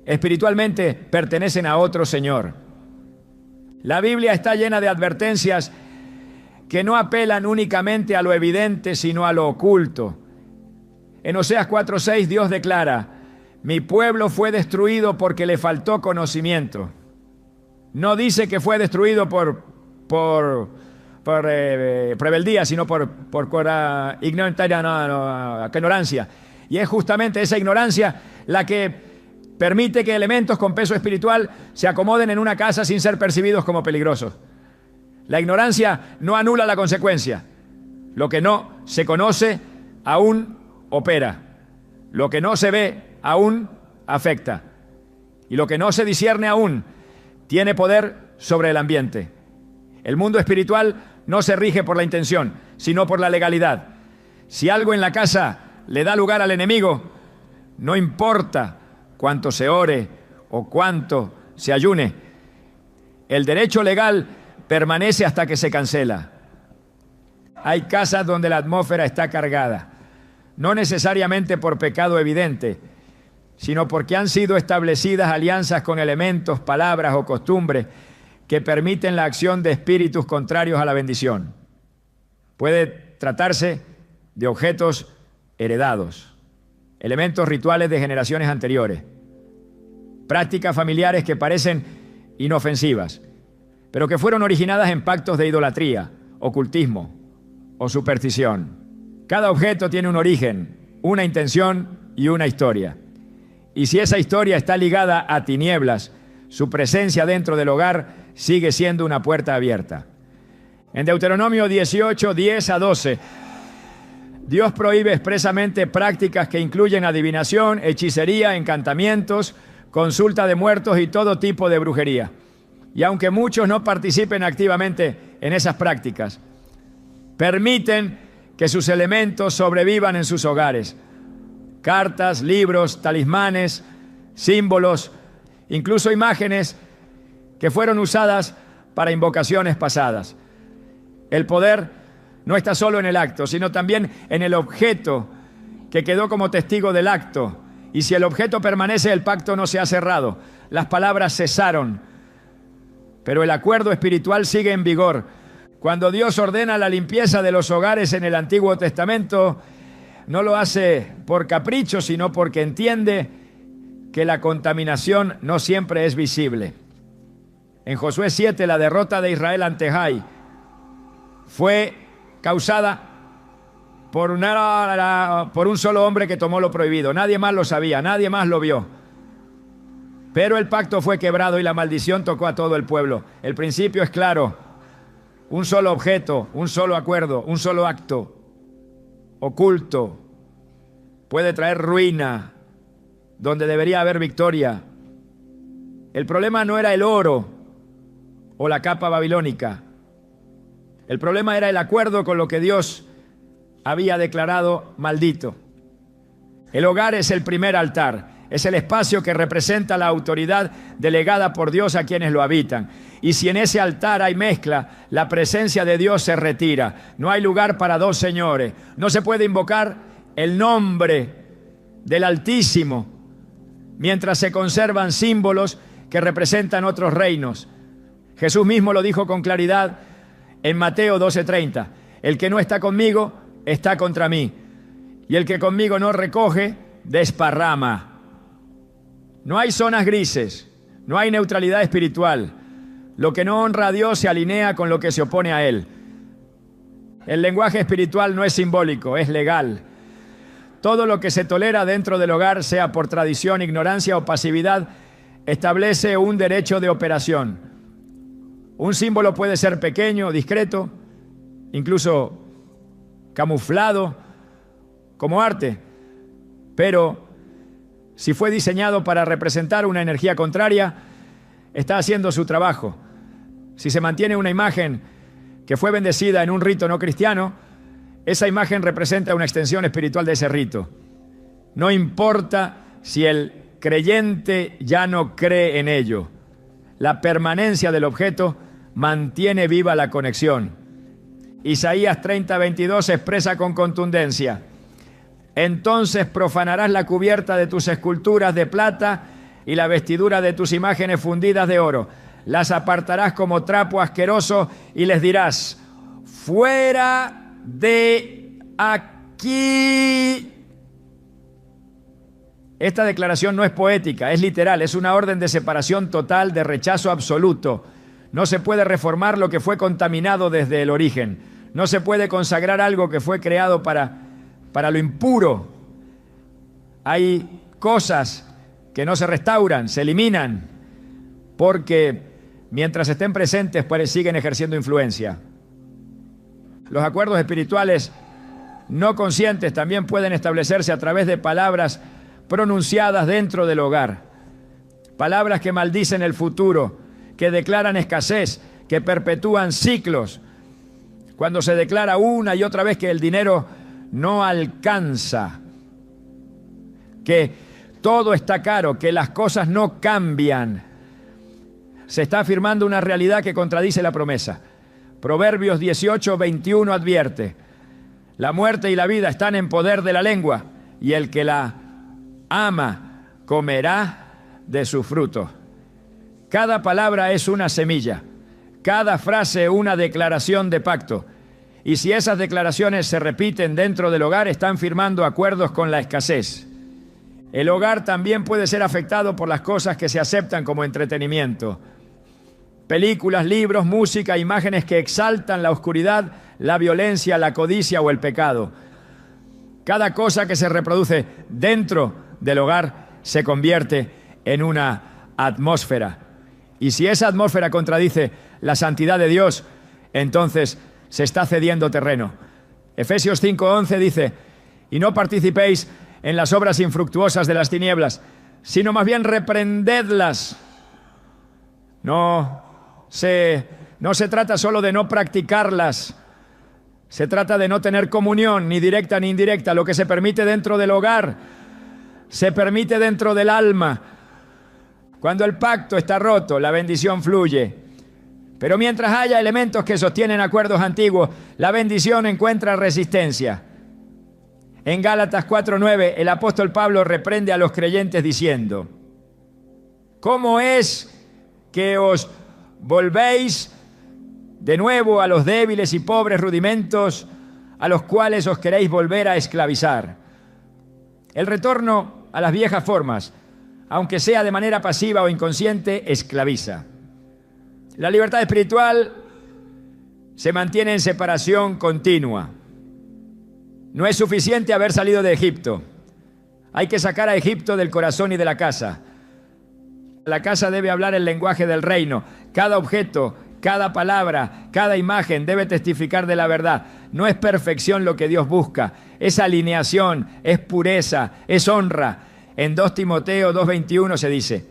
Speaker 1: espiritualmente pertenecen a otro Señor. La Biblia está llena de advertencias que no apelan únicamente a lo evidente, sino a lo oculto. En Oseas 4:6 Dios declara: mi pueblo fue destruido porque le faltó conocimiento. No dice que fue destruido por rebeldía, sino por ignorancia. Y es justamente esa ignorancia la que permite que elementos con peso espiritual se acomoden en una casa sin ser percibidos como peligrosos. La ignorancia no anula la consecuencia. Lo que no se conoce aún opera. Lo que no se ve aún afecta. Y lo que no se discierne aún tiene poder sobre el ambiente. El mundo espiritual no se rige por la intención, sino por la legalidad. Si algo en la casa le da lugar al enemigo, no importa cuánto se ore o cuánto se ayune, el derecho legal permanece hasta que se cancela. Hay casas donde la atmósfera está cargada, no necesariamente por pecado evidente, sino porque han sido establecidas alianzas con elementos, palabras o costumbres que permiten la acción de espíritus contrarios a la bendición. Puede tratarse de objetos heredados, elementos rituales de generaciones anteriores, prácticas familiares que parecen inofensivas, pero que fueron originadas en pactos de idolatría, ocultismo o superstición. Cada objeto tiene un origen, una intención y una historia. Y si esa historia está ligada a tinieblas, su presencia dentro del hogar sigue siendo una puerta abierta. En Deuteronomio 18, 10 a 12, Dios prohíbe expresamente prácticas que incluyen adivinación, hechicería, encantamientos, consulta de muertos y todo tipo de brujería. Y aunque muchos no participen activamente en esas prácticas, permiten que sus elementos sobrevivan en sus hogares. Cartas, libros, talismanes, símbolos, incluso imágenes que fueron usadas para invocaciones pasadas. El poder no está solo en el acto, sino también en el objeto que quedó como testigo del acto. Y si el objeto permanece, el pacto no se ha cerrado. Las palabras cesaron, pero el acuerdo espiritual sigue en vigor. Cuando Dios ordena la limpieza de los hogares en el Antiguo Testamento, no lo hace por capricho, sino porque entiende que la contaminación no siempre es visible. En Josué 7, la derrota de Israel ante Jai fue causada por un solo hombre que tomó lo prohibido. Nadie más lo sabía, nadie más lo vio. Pero el pacto fue quebrado y la maldición tocó a todo el pueblo. El principio es claro: un solo objeto, un solo acuerdo, un solo acto oculto puede traer ruina donde debería haber victoria. El problema no era el oro o la capa babilónica. El problema era el acuerdo con lo que Dios había declarado maldito. El hogar es el primer altar, es el espacio que representa la autoridad delegada por Dios a quienes lo habitan. Y si en ese altar hay mezcla, la presencia de Dios se retira. No hay lugar para dos señores. No se puede invocar el nombre del Altísimo mientras se conservan símbolos que representan otros reinos. Jesús mismo lo dijo con claridad en Mateo 12:30. El que no está conmigo está contra mí, y el que conmigo no recoge, desparrama. No hay zonas grises, no hay neutralidad espiritual. Lo que no honra a Dios se alinea con lo que se opone a Él. El lenguaje espiritual no es simbólico, es legal. Todo lo que se tolera dentro del hogar, sea por tradición, ignorancia o pasividad, establece un derecho de operación. Un símbolo puede ser pequeño, discreto, incluso camuflado como arte, pero si fue diseñado para representar una energía contraria, está haciendo su trabajo. Si se mantiene una imagen que fue bendecida en un rito no cristiano, esa imagen representa una extensión espiritual de ese rito. No importa si el creyente ya no cree en ello. La permanencia del objeto mantiene viva la conexión. Isaías 30:22 expresa con contundencia: entonces profanarás la cubierta de tus esculturas de plata y la vestidura de tus imágenes fundidas de oro. Las apartarás como trapo asqueroso y les dirás: fuera de aquí. Esta declaración no es poética, es literal, es una orden de separación total, de rechazo absoluto. No se puede reformar lo que fue contaminado desde el origen. No se puede consagrar algo que fue creado para lo impuro. Hay cosas que no se restauran, se eliminan, porque mientras estén presentes, pues siguen ejerciendo influencia. Los acuerdos espirituales no conscientes también pueden establecerse a través de palabras pronunciadas dentro del hogar. Palabras que maldicen el futuro, que declaran escasez, que perpetúan ciclos. Cuando se declara una y otra vez que el dinero no alcanza, que todo está caro, que las cosas no cambian. se está afirmando una realidad que contradice la promesa. Proverbios 18:21 advierte: la muerte y la vida están en poder de la lengua, y el que la ama comerá de su fruto. Cada palabra es una semilla, cada frase una declaración de pacto. Y si esas declaraciones se repiten dentro del hogar, están firmando acuerdos con la escasez. El hogar también puede ser afectado por las cosas que se aceptan como entretenimiento. Películas, libros, música, imágenes que exaltan la oscuridad, la violencia, la codicia o el pecado. Cada cosa que se reproduce dentro del hogar se convierte en una atmósfera. Y si esa atmósfera contradice la santidad de Dios, entonces se está cediendo terreno. Efesios 5:11 dice: y no participéis en las obras infructuosas de las tinieblas, sino más bien reprendedlas. No se trata solo de no practicarlas, se trata de no tener comunión, ni directa ni indirecta. Lo que se permite dentro del hogar, se permite dentro del alma. Cuando el pacto está roto, la bendición fluye. Pero mientras haya elementos que sostienen acuerdos antiguos, la bendición encuentra resistencia. En Gálatas 4:9, el apóstol Pablo reprende a los creyentes diciendo: ¿cómo es que os volvéis de nuevo a los débiles y pobres rudimentos a los cuales os queréis volver a esclavizar? El retorno a las viejas formas, aunque sea de manera pasiva o inconsciente, esclaviza. La libertad espiritual se mantiene en separación continua. No es suficiente haber salido de Egipto. Hay que sacar a Egipto del corazón y de la casa. La casa debe hablar el lenguaje del reino. Cada objeto, cada palabra, cada imagen debe testificar de la verdad. No es perfección lo que Dios busca, es alineación, es pureza, es honra. En 2 Timoteo 2:21 se dice: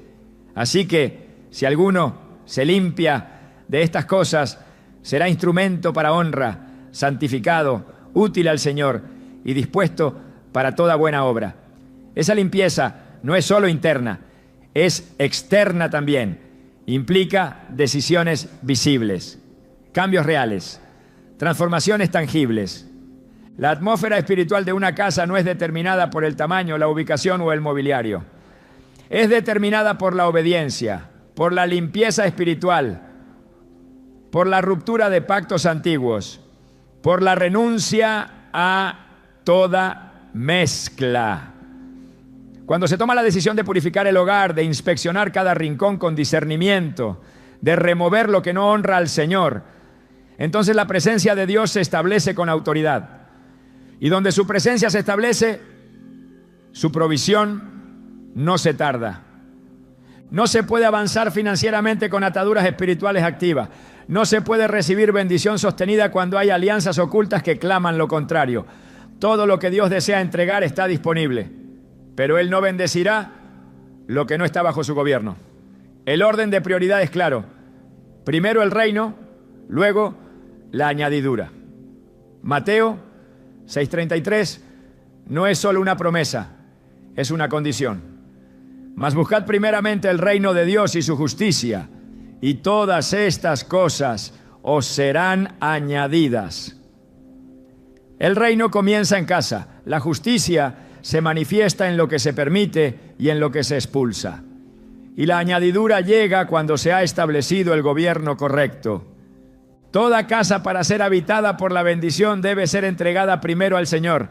Speaker 1: así que si alguno se limpia de estas cosas, será instrumento para honra, santificado, útil al Señor y dispuesto para toda buena obra. Esa limpieza no es solo interna, es externa también. Implica decisiones visibles, cambios reales, transformaciones tangibles. La atmósfera espiritual de una casa no es determinada por el tamaño, la ubicación o el mobiliario. Es determinada por la obediencia, por la limpieza espiritual, por la ruptura de pactos antiguos, por la renuncia a toda mezcla. Cuando se toma la decisión de purificar el hogar, de inspeccionar cada rincón con discernimiento, de remover lo que no honra al Señor, entonces la presencia de Dios se establece con autoridad. Y donde su presencia se establece, su provisión no se tarda. No se puede avanzar financieramente con ataduras espirituales activas. No se puede recibir bendición sostenida cuando hay alianzas ocultas que claman lo contrario. Todo lo que Dios desea entregar está disponible, pero Él no bendecirá lo que no está bajo su gobierno. El orden de prioridad es claro. Primero el reino, luego la añadidura. Mateo 6:33 no es solo una promesa, es una condición. Mas buscad primeramente el reino de Dios y su justicia, y todas estas cosas os serán añadidas. El reino comienza en casa. La justicia se manifiesta en lo que se permite y en lo que se expulsa. Y la añadidura llega cuando se ha establecido el gobierno correcto. Toda casa para ser habitada por la bendición debe ser entregada primero al Señor.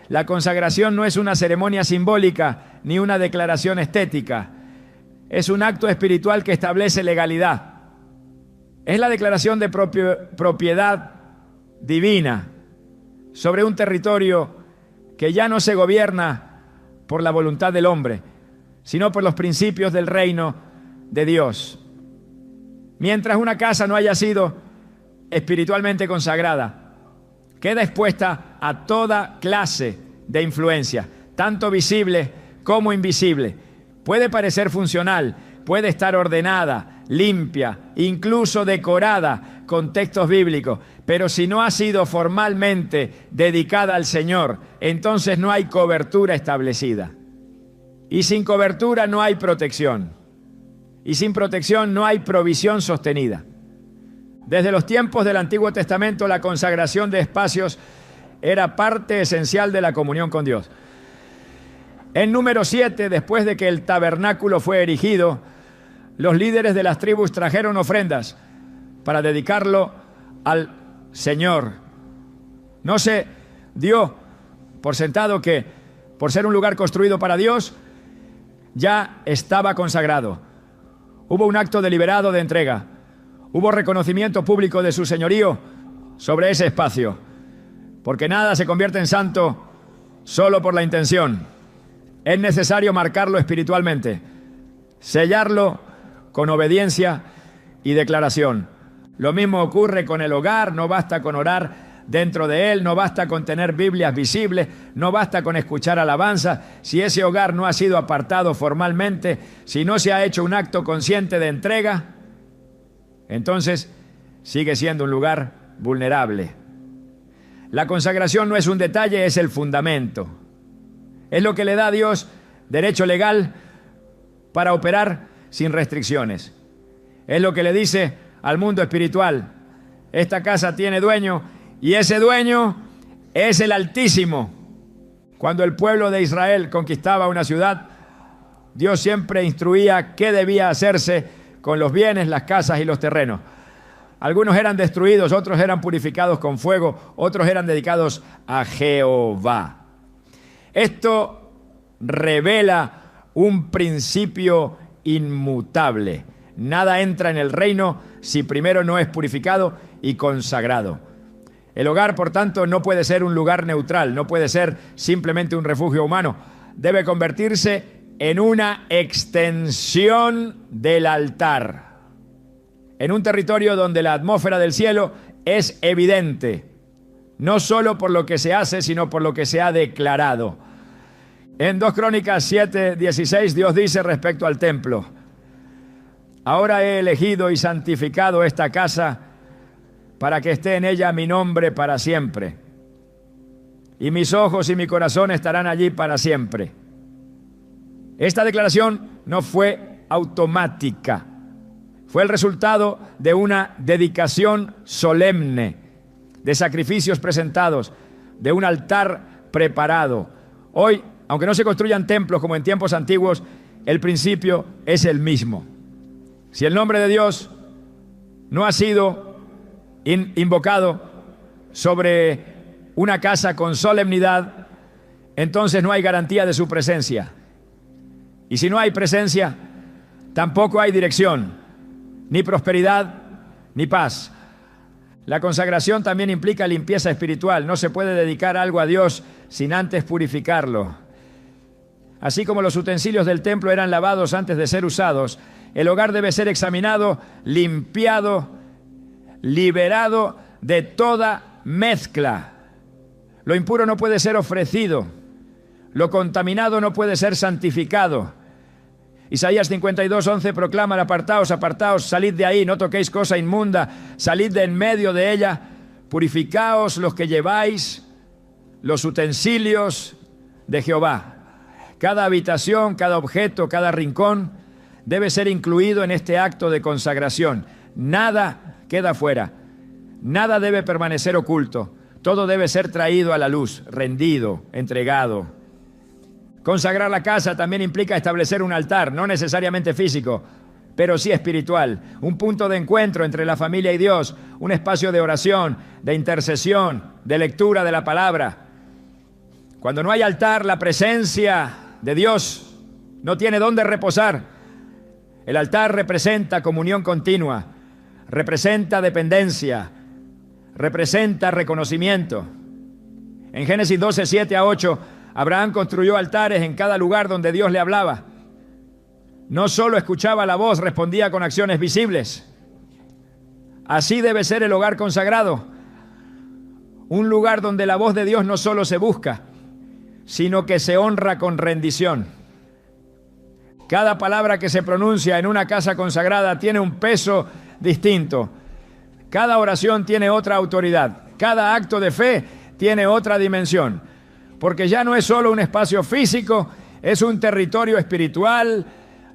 Speaker 1: La consagración no es una ceremonia simbólica ni una declaración estética. Es un acto espiritual que establece legalidad. Es la declaración de propiedad divina sobre un territorio que ya no se gobierna por la voluntad del hombre, sino por los principios del reino de Dios. Mientras una casa no haya sido espiritualmente consagrada, queda expuesta a toda clase de influencia, tanto visible como invisible. Puede parecer funcional, puede estar ordenada, limpia, incluso decorada con textos bíblicos, pero si no ha sido formalmente dedicada al Señor, entonces no hay cobertura establecida. Y sin cobertura no hay protección. Y sin protección no hay provisión sostenida. Desde los tiempos del Antiguo Testamento, la consagración de espacios era parte esencial de la comunión con Dios. En Número 7, después de que el tabernáculo fue erigido, los líderes de las tribus trajeron ofrendas para dedicarlo al Señor. No se dio por sentado que, por ser un lugar construido para Dios, ya estaba consagrado. Hubo un acto deliberado de entrega. Hubo reconocimiento público de su señorío sobre ese espacio, porque nada se convierte en santo solo por la intención. Es necesario marcarlo espiritualmente, sellarlo con obediencia y declaración. Lo mismo ocurre con el hogar. No basta con orar dentro de él, no basta con tener Biblias visibles, no basta con escuchar alabanza. Si ese hogar no ha sido apartado formalmente, si no se ha hecho un acto consciente de entrega, entonces sigue siendo un lugar vulnerable. La consagración no es un detalle, es el fundamento. Es lo que le da a Dios derecho legal para operar sin restricciones. Es lo que le dice al mundo espiritual: esta casa tiene dueño, y ese dueño es el Altísimo. Cuando el pueblo de Israel conquistaba una ciudad, Dios siempre instruía qué debía hacerse con los bienes, las casas y los terrenos. Algunos eran destruidos, otros eran purificados con fuego, otros eran dedicados a Jehová. Esto revela un principio inmutable. Nada entra en el reino si primero no es purificado y consagrado. El hogar, por tanto, no puede ser un lugar neutral, no puede ser simplemente un refugio humano. Debe convertirse en una extensión del altar, en un territorio donde la atmósfera del cielo es evidente, no solo por lo que se hace, sino por lo que se ha declarado. En 2 Crónicas 7:16, Dios dice respecto al templo: ahora he elegido y santificado esta casa para que esté en ella mi nombre para siempre, y mis ojos y mi corazón estarán allí para siempre. Esta declaración no fue automática, fue el resultado de una dedicación solemne, de sacrificios presentados, de un altar preparado. Hoy, aunque no se construyan templos como en tiempos antiguos, el principio es el mismo. Si el nombre de Dios no ha sido invocado sobre una casa con solemnidad, entonces no hay garantía de su presencia. Y si no hay presencia, tampoco hay dirección, ni prosperidad, ni paz. La consagración también implica limpieza espiritual. No se puede dedicar algo a Dios sin antes purificarlo. Así como los utensilios del templo eran lavados antes de ser usados, el hogar debe ser examinado, limpiado, liberado de toda mezcla. Lo impuro no puede ser ofrecido, lo contaminado no puede ser santificado. Isaías 52:11 proclama: apartaos, apartaos, salid de ahí, no toquéis cosa inmunda, salid de en medio de ella, purificaos los que lleváis los utensilios de Jehová. Cada habitación, cada objeto, cada rincón debe ser incluido en este acto de consagración. Nada queda fuera, nada debe permanecer oculto, todo debe ser traído a la luz, rendido, entregado. Consagrar la casa también implica establecer un altar, no necesariamente físico, pero sí espiritual, un punto de encuentro entre la familia y Dios, un espacio de oración, de intercesión, de lectura de la palabra. Cuando no hay altar, la presencia de Dios no tiene dónde reposar. El altar representa comunión continua, representa dependencia, representa reconocimiento. En Génesis 12:7-8, Abraham construyó altares en cada lugar donde Dios le hablaba. No solo escuchaba la voz, respondía con acciones visibles. Así debe ser el hogar consagrado. Un lugar donde la voz de Dios no solo se busca, sino que se honra con rendición. Cada palabra que se pronuncia en una casa consagrada tiene un peso distinto. Cada oración tiene otra autoridad. Cada acto de fe tiene otra dimensión. Porque ya no es solo un espacio físico, es un territorio espiritual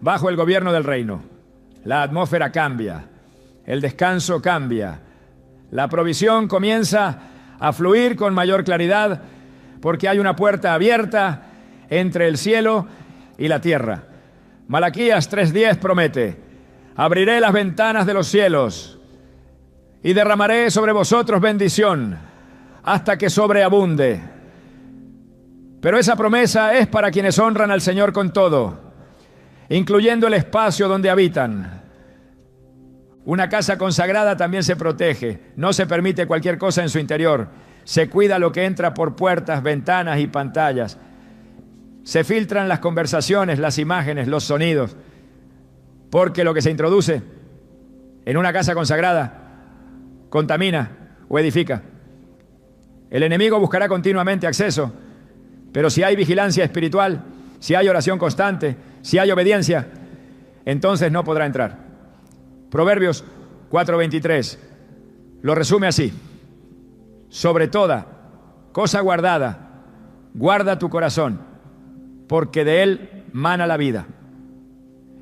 Speaker 1: bajo el gobierno del reino. La atmósfera cambia, el descanso cambia, la provisión comienza a fluir con mayor claridad porque hay una puerta abierta entre el cielo y la tierra. Malaquías 3:10 promete: abriré las ventanas de los cielos y derramaré sobre vosotros bendición hasta que sobreabunde. Pero esa promesa es para quienes honran al Señor con todo, incluyendo el espacio donde habitan. Una casa consagrada también se protege, no se permite cualquier cosa en su interior, se cuida lo que entra por puertas, ventanas y pantallas, se filtran las conversaciones, las imágenes, los sonidos, porque lo que se introduce en una casa consagrada contamina o edifica. El enemigo buscará continuamente acceso, pero si hay vigilancia espiritual, si hay oración constante, si hay obediencia, entonces no podrá entrar. Proverbios 4:23 lo resume así: sobre toda cosa guardada, guarda tu corazón, porque de él mana la vida.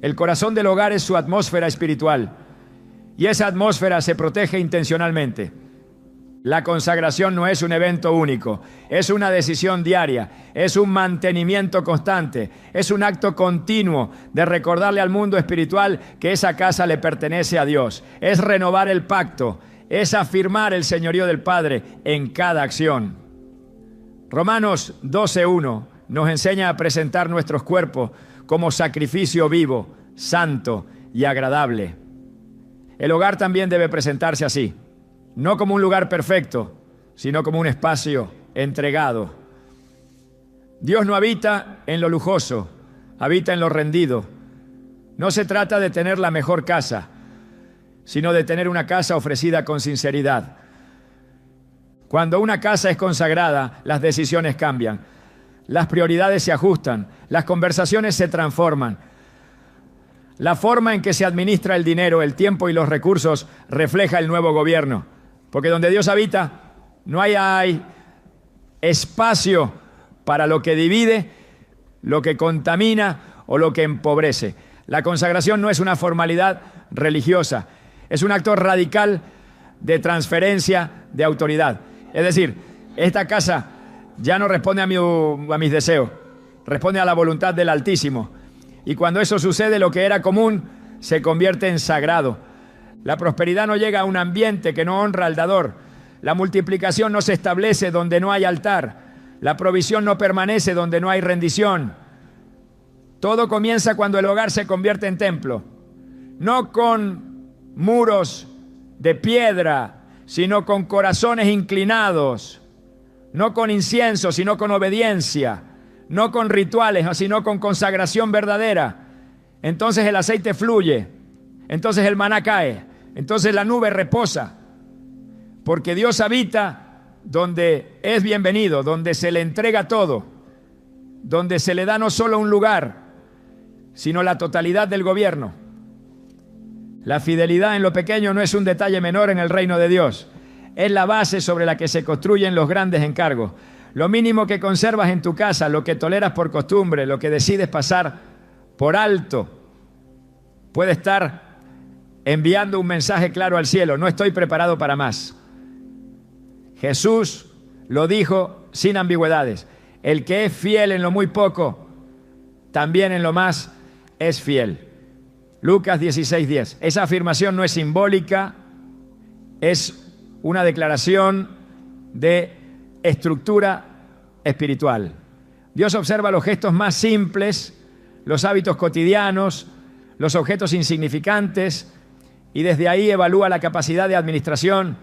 Speaker 1: El corazón del hogar es su atmósfera espiritual, y esa atmósfera se protege intencionalmente. La consagración no es un evento único, es una decisión diaria, es un mantenimiento constante, es un acto continuo de recordarle al mundo espiritual que esa casa le pertenece a Dios. Es renovar el pacto, es afirmar el señorío del Padre en cada acción. Romanos 12:1 nos enseña a presentar nuestros cuerpos como sacrificio vivo, santo y agradable. El hogar también debe presentarse así, no como un lugar perfecto, sino como un espacio entregado. Dios no habita en lo lujoso, habita en lo rendido. No se trata de tener la mejor casa, sino de tener una casa ofrecida con sinceridad. Cuando una casa es consagrada, las decisiones cambian, las prioridades se ajustan, las conversaciones se transforman. La forma en que se administra el dinero, el tiempo y los recursos refleja el nuevo gobierno. Porque donde Dios habita, no hay espacio para lo que divide, lo que contamina o lo que empobrece. La consagración no es una formalidad religiosa, es un acto radical de transferencia de autoridad. Es decir, esta casa ya no responde a mis deseos, responde a la voluntad del Altísimo. Y cuando eso sucede, lo que era común se convierte en sagrado. La prosperidad no llega a un ambiente que no honra al dador. La multiplicación no se establece donde no hay altar. La provisión no permanece donde no hay rendición. Todo comienza cuando el hogar se convierte en templo. No con muros de piedra, sino con corazones inclinados. No con incienso, sino con obediencia. No con rituales, sino con consagración verdadera. Entonces el aceite fluye. Entonces el maná cae. Entonces la nube reposa. Porque Dios habita donde es bienvenido, donde se le entrega todo, donde se le da no solo un lugar, sino la totalidad del gobierno. La fidelidad en lo pequeño no es un detalle menor en el reino de Dios. Es la base sobre la que se construyen los grandes encargos. Lo mínimo que conservas en tu casa, lo que toleras por costumbre, lo que decides pasar por alto, puede estar enviando un mensaje claro al cielo: no estoy preparado para más. Jesús lo dijo sin ambigüedades: el que es fiel en lo muy poco, también en lo más es fiel. Lucas 16:10. Esa afirmación no es simbólica, es una declaración de estructura espiritual. Dios observa los gestos más simples, los hábitos cotidianos, los objetos insignificantes, y desde ahí evalúa la capacidad de administración.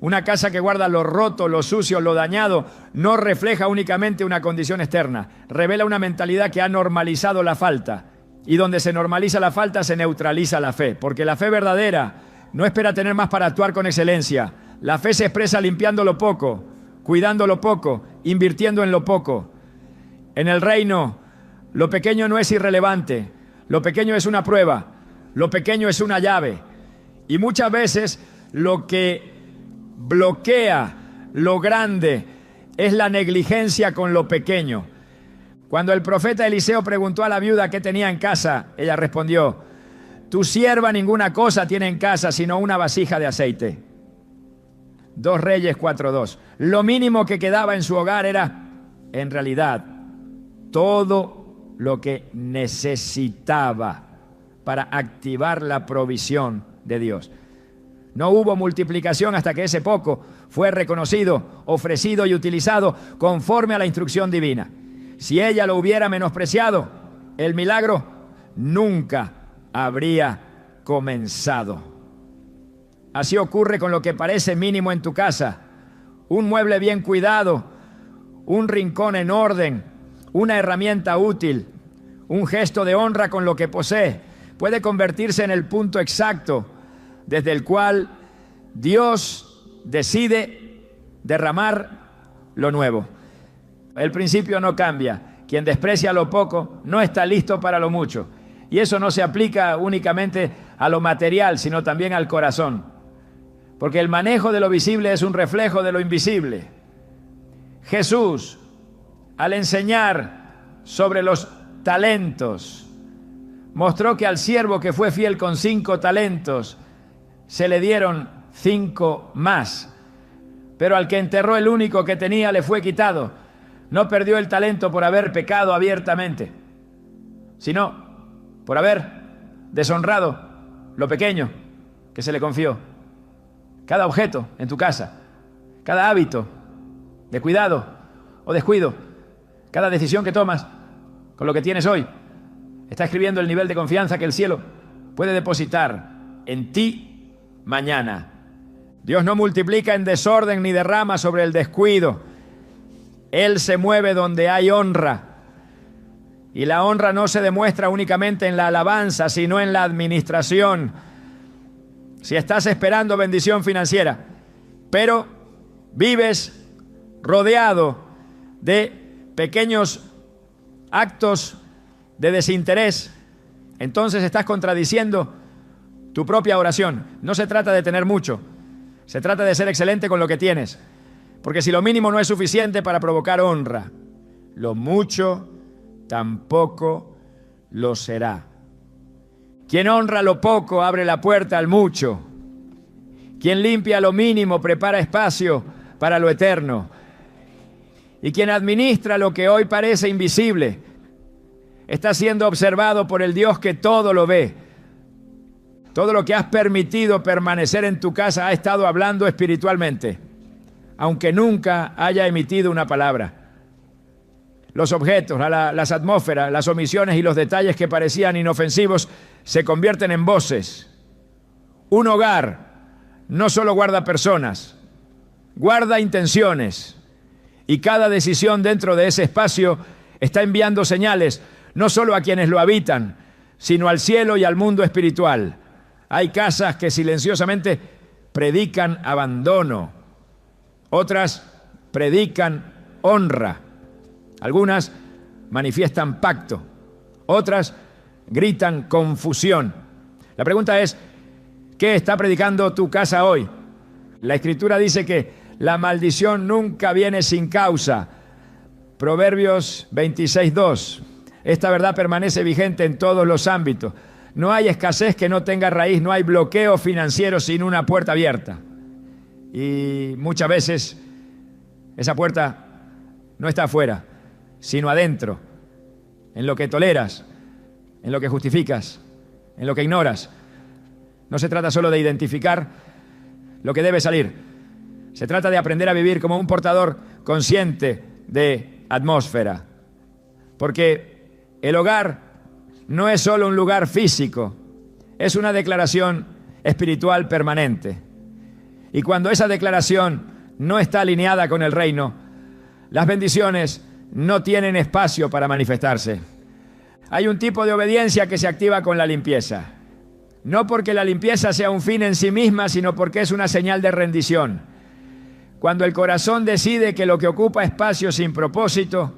Speaker 1: Una casa que guarda lo roto, lo sucio, lo dañado, no refleja únicamente una condición externa, revela una mentalidad que ha normalizado la falta. Y donde se normaliza la falta, se neutraliza la fe, porque la fe verdadera no espera tener más para actuar con excelencia. La fe se expresa limpiando lo poco, cuidando lo poco, invirtiendo en lo poco. En el reino, lo pequeño no es irrelevante, lo pequeño es una prueba, lo pequeño es una llave. Y muchas veces lo que bloquea lo grande es la negligencia con lo pequeño. Cuando el profeta Eliseo preguntó a la viuda qué tenía en casa, ella respondió: Tu sierva ninguna cosa tiene en casa sino una vasija de aceite. 2 Reyes 4:2. Lo mínimo que quedaba en su hogar era, en realidad, todo lo que necesitaba para activar la provisión de Dios. No hubo multiplicación hasta que ese poco fue reconocido, ofrecido y utilizado conforme a la instrucción divina. Si ella lo hubiera menospreciado, el milagro nunca habría comenzado. Así ocurre con lo que parece mínimo en tu casa. Un mueble bien cuidado, un rincón en orden, una herramienta útil, un gesto de honra con lo que posee, puede convertirse en el punto exacto desde el cual Dios decide derramar lo nuevo. El principio no cambia. Quien desprecia lo poco no está listo para lo mucho. Y eso no se aplica únicamente a lo material, sino también al corazón. Porque el manejo de lo visible es un reflejo de lo invisible. Jesús, al enseñar sobre los talentos, mostró que al siervo que fue fiel con 5 talentos, se le dieron 5 más. Pero al que enterró el único que tenía le fue quitado. No perdió el talento por haber pecado abiertamente, sino por haber deshonrado lo pequeño que se le confió. Cada objeto en tu casa, cada hábito de cuidado o descuido, cada decisión que tomas con lo que tienes hoy, está escribiendo el nivel de confianza que el cielo puede depositar en ti mañana. Dios no multiplica en desorden ni derrama sobre el descuido. Él se mueve donde hay honra. Y la honra no se demuestra únicamente en la alabanza, sino en la administración. Si estás esperando bendición financiera, pero vives rodeado de pequeños actos de desinterés, entonces estás contradiciendo tu propia oración. No se trata de tener mucho, se trata de ser excelente con lo que tienes. Porque si lo mínimo no es suficiente para provocar honra, lo mucho tampoco lo será. Quien honra lo poco abre la puerta al mucho. Quien limpia lo mínimo prepara espacio para lo eterno. Y quien administra lo que hoy parece invisible está siendo observado por el Dios que todo lo ve. Todo lo que has permitido permanecer en tu casa ha estado hablando espiritualmente, aunque nunca haya emitido una palabra. Los objetos, las atmósferas, las omisiones y los detalles que parecían inofensivos se convierten en voces. Un hogar no solo guarda personas, guarda intenciones. Y cada decisión dentro de ese espacio está enviando señales, no solo a quienes lo habitan, sino al cielo y al mundo espiritual. Hay casas que silenciosamente predican abandono. Otras predican honra. Algunas manifiestan pacto. Otras gritan confusión. La pregunta es, ¿qué está predicando tu casa hoy? La Escritura dice que la maldición nunca viene sin causa. Proverbios 26:2. Esta verdad permanece vigente en todos los ámbitos. No hay escasez que no tenga raíz, no hay bloqueo financiero sin una puerta abierta. Y muchas veces esa puerta no está afuera, sino adentro, en lo que toleras, en lo que justificas, en lo que ignoras. No se trata solo de identificar lo que debe salir. Se trata de aprender a vivir como un portador consciente de atmósfera. Porque el hogar no es solo un lugar físico, es una declaración espiritual permanente. Y cuando esa declaración no está alineada con el reino, las bendiciones no tienen espacio para manifestarse. Hay un tipo de obediencia que se activa con la limpieza. No porque la limpieza sea un fin en sí misma, sino porque es una señal de rendición. Cuando el corazón decide que lo que ocupa espacio sin propósito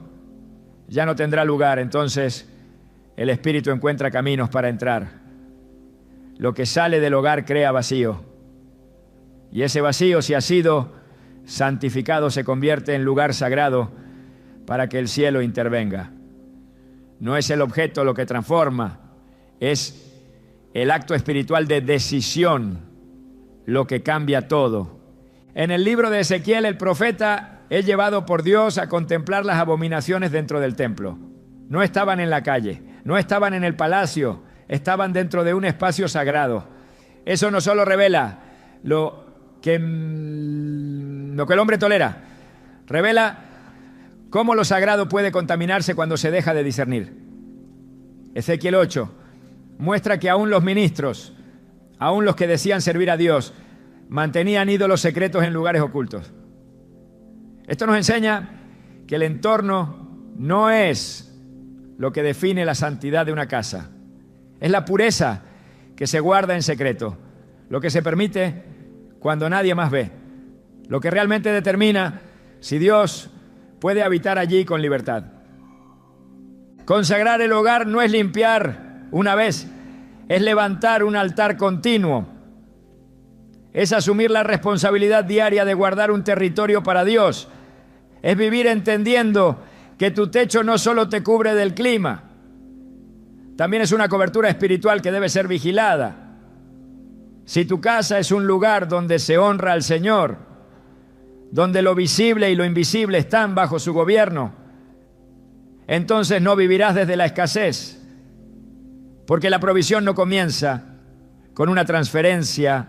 Speaker 1: ya no tendrá lugar, entonces el espíritu encuentra caminos para entrar. Lo que sale del hogar crea vacío. Y ese vacío, si ha sido santificado, se convierte en lugar sagrado para que el cielo intervenga. No es el objeto lo que transforma, es el acto espiritual de decisión lo que cambia todo. En el libro de Ezequiel, el profeta es llevado por Dios a contemplar las abominaciones dentro del templo. No estaban en la calle, no estaban en el palacio, estaban dentro de un espacio sagrado. Eso no solo revela lo que el hombre tolera, revela cómo lo sagrado puede contaminarse cuando se deja de discernir. Ezequiel 8 muestra que aún los ministros, aún los que decían servir a Dios, mantenían ídolos secretos en lugares ocultos. Esto nos enseña que el entorno no es lo que define la santidad de una casa. Es la pureza que se guarda en secreto, lo que se permite cuando nadie más ve, lo que realmente determina si Dios puede habitar allí con libertad. Consagrar el hogar no es limpiar una vez, es levantar un altar continuo. Es asumir la responsabilidad diaria de guardar un territorio para Dios. Es vivir entendiendo que tu techo no solo te cubre del clima, también es una cobertura espiritual que debe ser vigilada. Si tu casa es un lugar donde se honra al Señor, donde lo visible y lo invisible están bajo su gobierno, entonces no vivirás desde la escasez, porque la provisión no comienza con una transferencia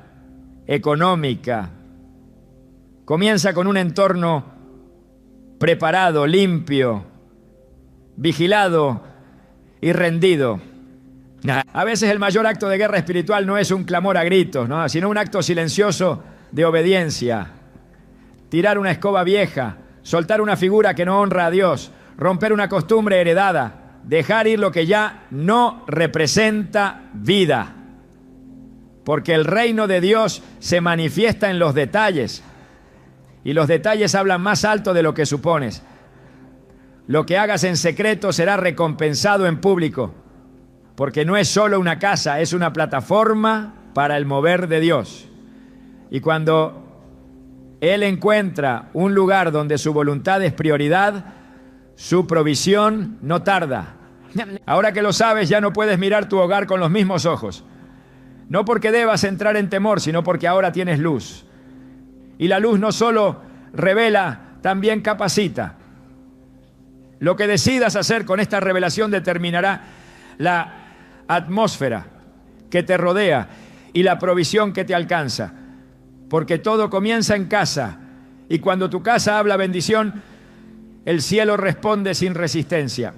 Speaker 1: económica, comienza con un entorno preparado, limpio, vigilado y rendido. A veces el mayor acto de guerra espiritual no es un clamor a gritos, ¿no?, sino un acto silencioso de obediencia. Tirar una escoba vieja, soltar una figura que no honra a Dios, romper una costumbre heredada, dejar ir lo que ya no representa vida. Porque el reino de Dios se manifiesta en los detalles, y los detalles hablan más alto de lo que supones. Lo que hagas en secreto será recompensado en público, porque no es solo una casa, es una plataforma para el mover de Dios. Y cuando Él encuentra un lugar donde su voluntad es prioridad, su provisión no tarda. Ahora que lo sabes, ya no puedes mirar tu hogar con los mismos ojos. No porque debas entrar en temor, sino porque ahora tienes luz. Y la luz no solo revela, también capacita. Lo que decidas hacer con esta revelación determinará la atmósfera que te rodea y la provisión que te alcanza. Porque todo comienza en casa. Y cuando tu casa habla bendición, el cielo responde sin resistencia.